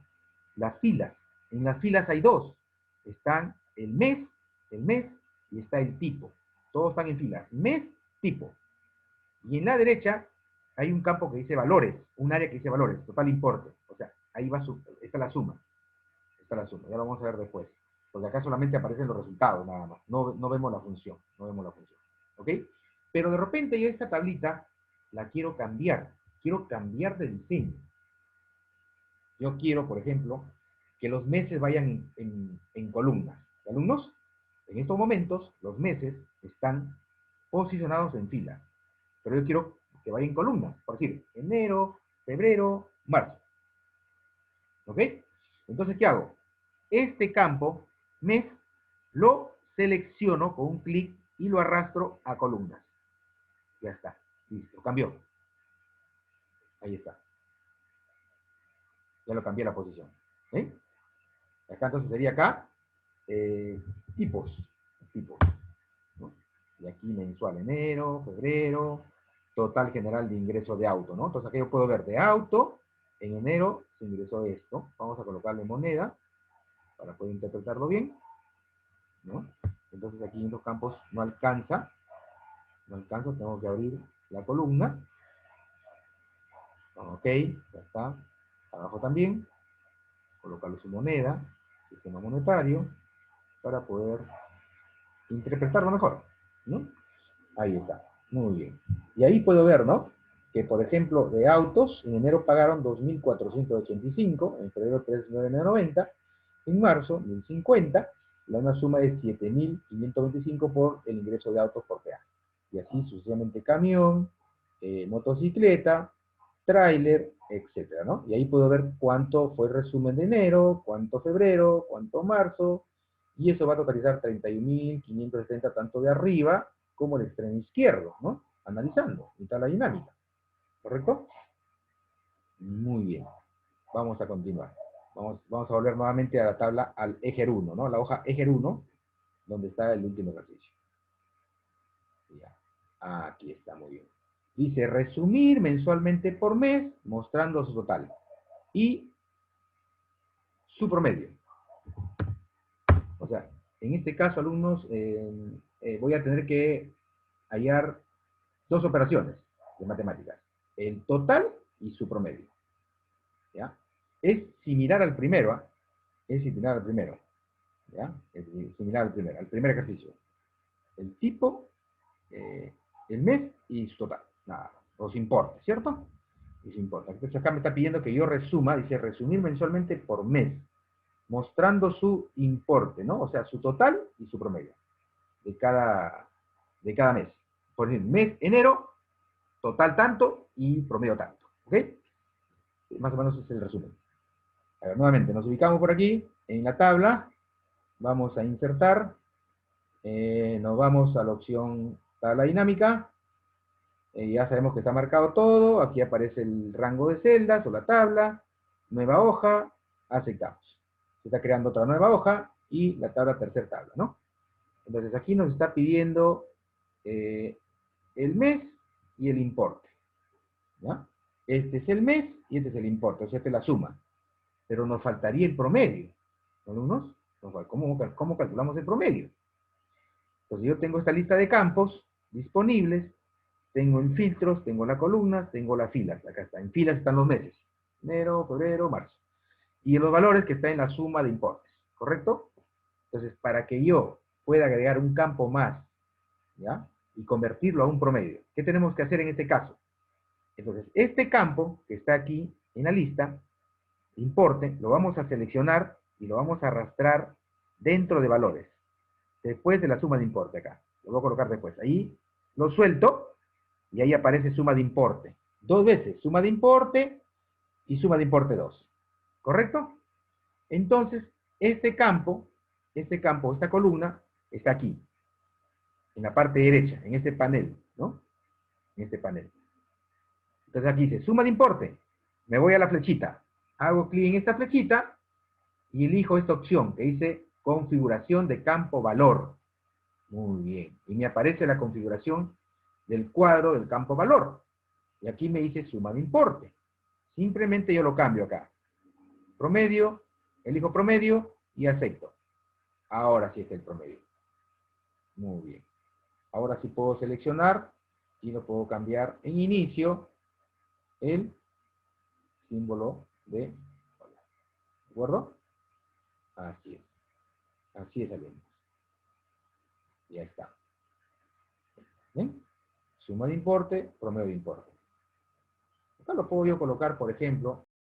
las filas. En las filas hay dos. Están el mes y está el tipo. Todos están en filas. Mes, tipo. Y en la derecha hay un campo que dice valores, un área que dice valores, total importe. O sea, ahí va está la suma. Está la suma. Ya lo vamos a ver después. Porque acá solamente aparecen los resultados, nada más. No vemos la función. No vemos la función. ¿Ok? Pero de repente yo esta tablita la quiero cambiar. Quiero cambiar de diseño. Yo quiero, por ejemplo, que los meses vayan en columnas. ¿Alumnos? En estos momentos, los meses están posicionados en fila. Pero yo quiero que vaya en columnas. Por decir, enero, febrero, marzo. ¿Ok? Entonces, ¿qué hago? Este campo, mes, lo selecciono con un clic y lo arrastro a columnas. Ya está. Listo. Cambió. Ahí está. Ya lo cambié la posición. ¿Eh? Acá entonces sería acá tipos, ¿no? Y aquí mensual, enero, febrero, total general de ingreso de auto, ¿no? Entonces aquí yo puedo ver de auto, en enero se ingresó esto, vamos a colocarle moneda, para poder interpretarlo bien, ¿no? Entonces aquí en los campos no alcanza, tengo que abrir la columna, ok, ya está, abajo también, colocarle su moneda, sistema monetario, para poder interpretarlo mejor, ¿no? Ahí está, muy bien. Y ahí puedo ver, ¿no? Que, por ejemplo, de autos, en enero pagaron 2.485, en febrero 3.990, en marzo 1.050, una suma de 7.525 por el ingreso de autos por peaje. Y así sucesivamente camión, motocicleta, tráiler, etcétera, ¿no? Y ahí puedo ver cuánto fue el resumen de enero, cuánto febrero, cuánto marzo, y eso va a totalizar 31.570 tanto de arriba como el extremo izquierdo, ¿no? Analizando, y tal la dinámica. ¿Correcto? Muy bien. Vamos a continuar. Vamos a volver nuevamente a la tabla, al eje 1, ¿no? La hoja eje 1, donde está el último ejercicio. Ya. Aquí está, muy bien. Dice, resumir mensualmente por mes, mostrando su total. Y su promedio. O sea, en este caso, alumnos, voy a tener que hallar dos operaciones de matemáticas. El total y su promedio. ¿Ya? Es similar al primero, ¿eh? Es similar al primero. ¿Ya? Es similar al primer ejercicio. El tipo, el mes y su total. Nada, los importes, ¿cierto? Y su importe. Entonces acá me está pidiendo que yo resuma, dice resumir mensualmente por mes, mostrando su importe, ¿no? O sea, su total y su promedio de cada mes. Por ejemplo, mes enero, total tanto y promedio tanto. ¿Ok? Más o menos es el resumen. A ver, nuevamente, nos ubicamos por aquí, en la tabla, vamos a insertar, nos vamos a la opción tabla dinámica, ya sabemos que está marcado todo, aquí aparece el rango de celdas o la tabla, nueva hoja, aceptamos. Se está creando otra nueva hoja y la tabla tercera tabla, ¿no? Entonces aquí nos está pidiendo el mes y el importe, ¿ya? Este es el mes y este es el importe, o sea, esta es la suma. Pero nos faltaría el promedio, ¿no, alumnos? ¿Cómo calculamos el promedio? Entonces yo tengo esta lista de campos disponibles, tengo en filtros, tengo la columna, tengo las filas, acá está, en filas están los meses, enero, febrero, marzo, y los valores que están en la suma de importes, ¿correcto? Entonces, para que yo pueda agregar un campo más, ¿ya? Y convertirlo a un promedio, ¿qué tenemos que hacer en este caso? Entonces, este campo que está aquí en la lista, importe, lo vamos a seleccionar y lo vamos a arrastrar dentro de valores, después de la suma de importe acá, lo voy a colocar después, ahí lo suelto, y ahí aparece suma de importe. Dos veces, suma de importe y suma de importe 2. ¿Correcto? Entonces, esta columna, está aquí. En la parte derecha, en este panel, ¿no? En este panel. Entonces aquí dice, suma de importe. Me voy a la flechita. Hago clic en esta flechita y elijo esta opción que dice configuración de campo valor. Muy bien. Y me aparece la configuración del cuadro del campo valor. Y aquí me dice suma de importe. Simplemente yo lo cambio acá. Promedio, elijo promedio y acepto. Ahora sí es el promedio. Muy bien. Ahora sí puedo seleccionar y lo puedo cambiar en inicio el símbolo de dólar. ¿De acuerdo? Así es. Así es, alumnos. Ya está. ¿Bien? Suma de importe, promedio de importe. Acá lo puedo yo colocar, por ejemplo,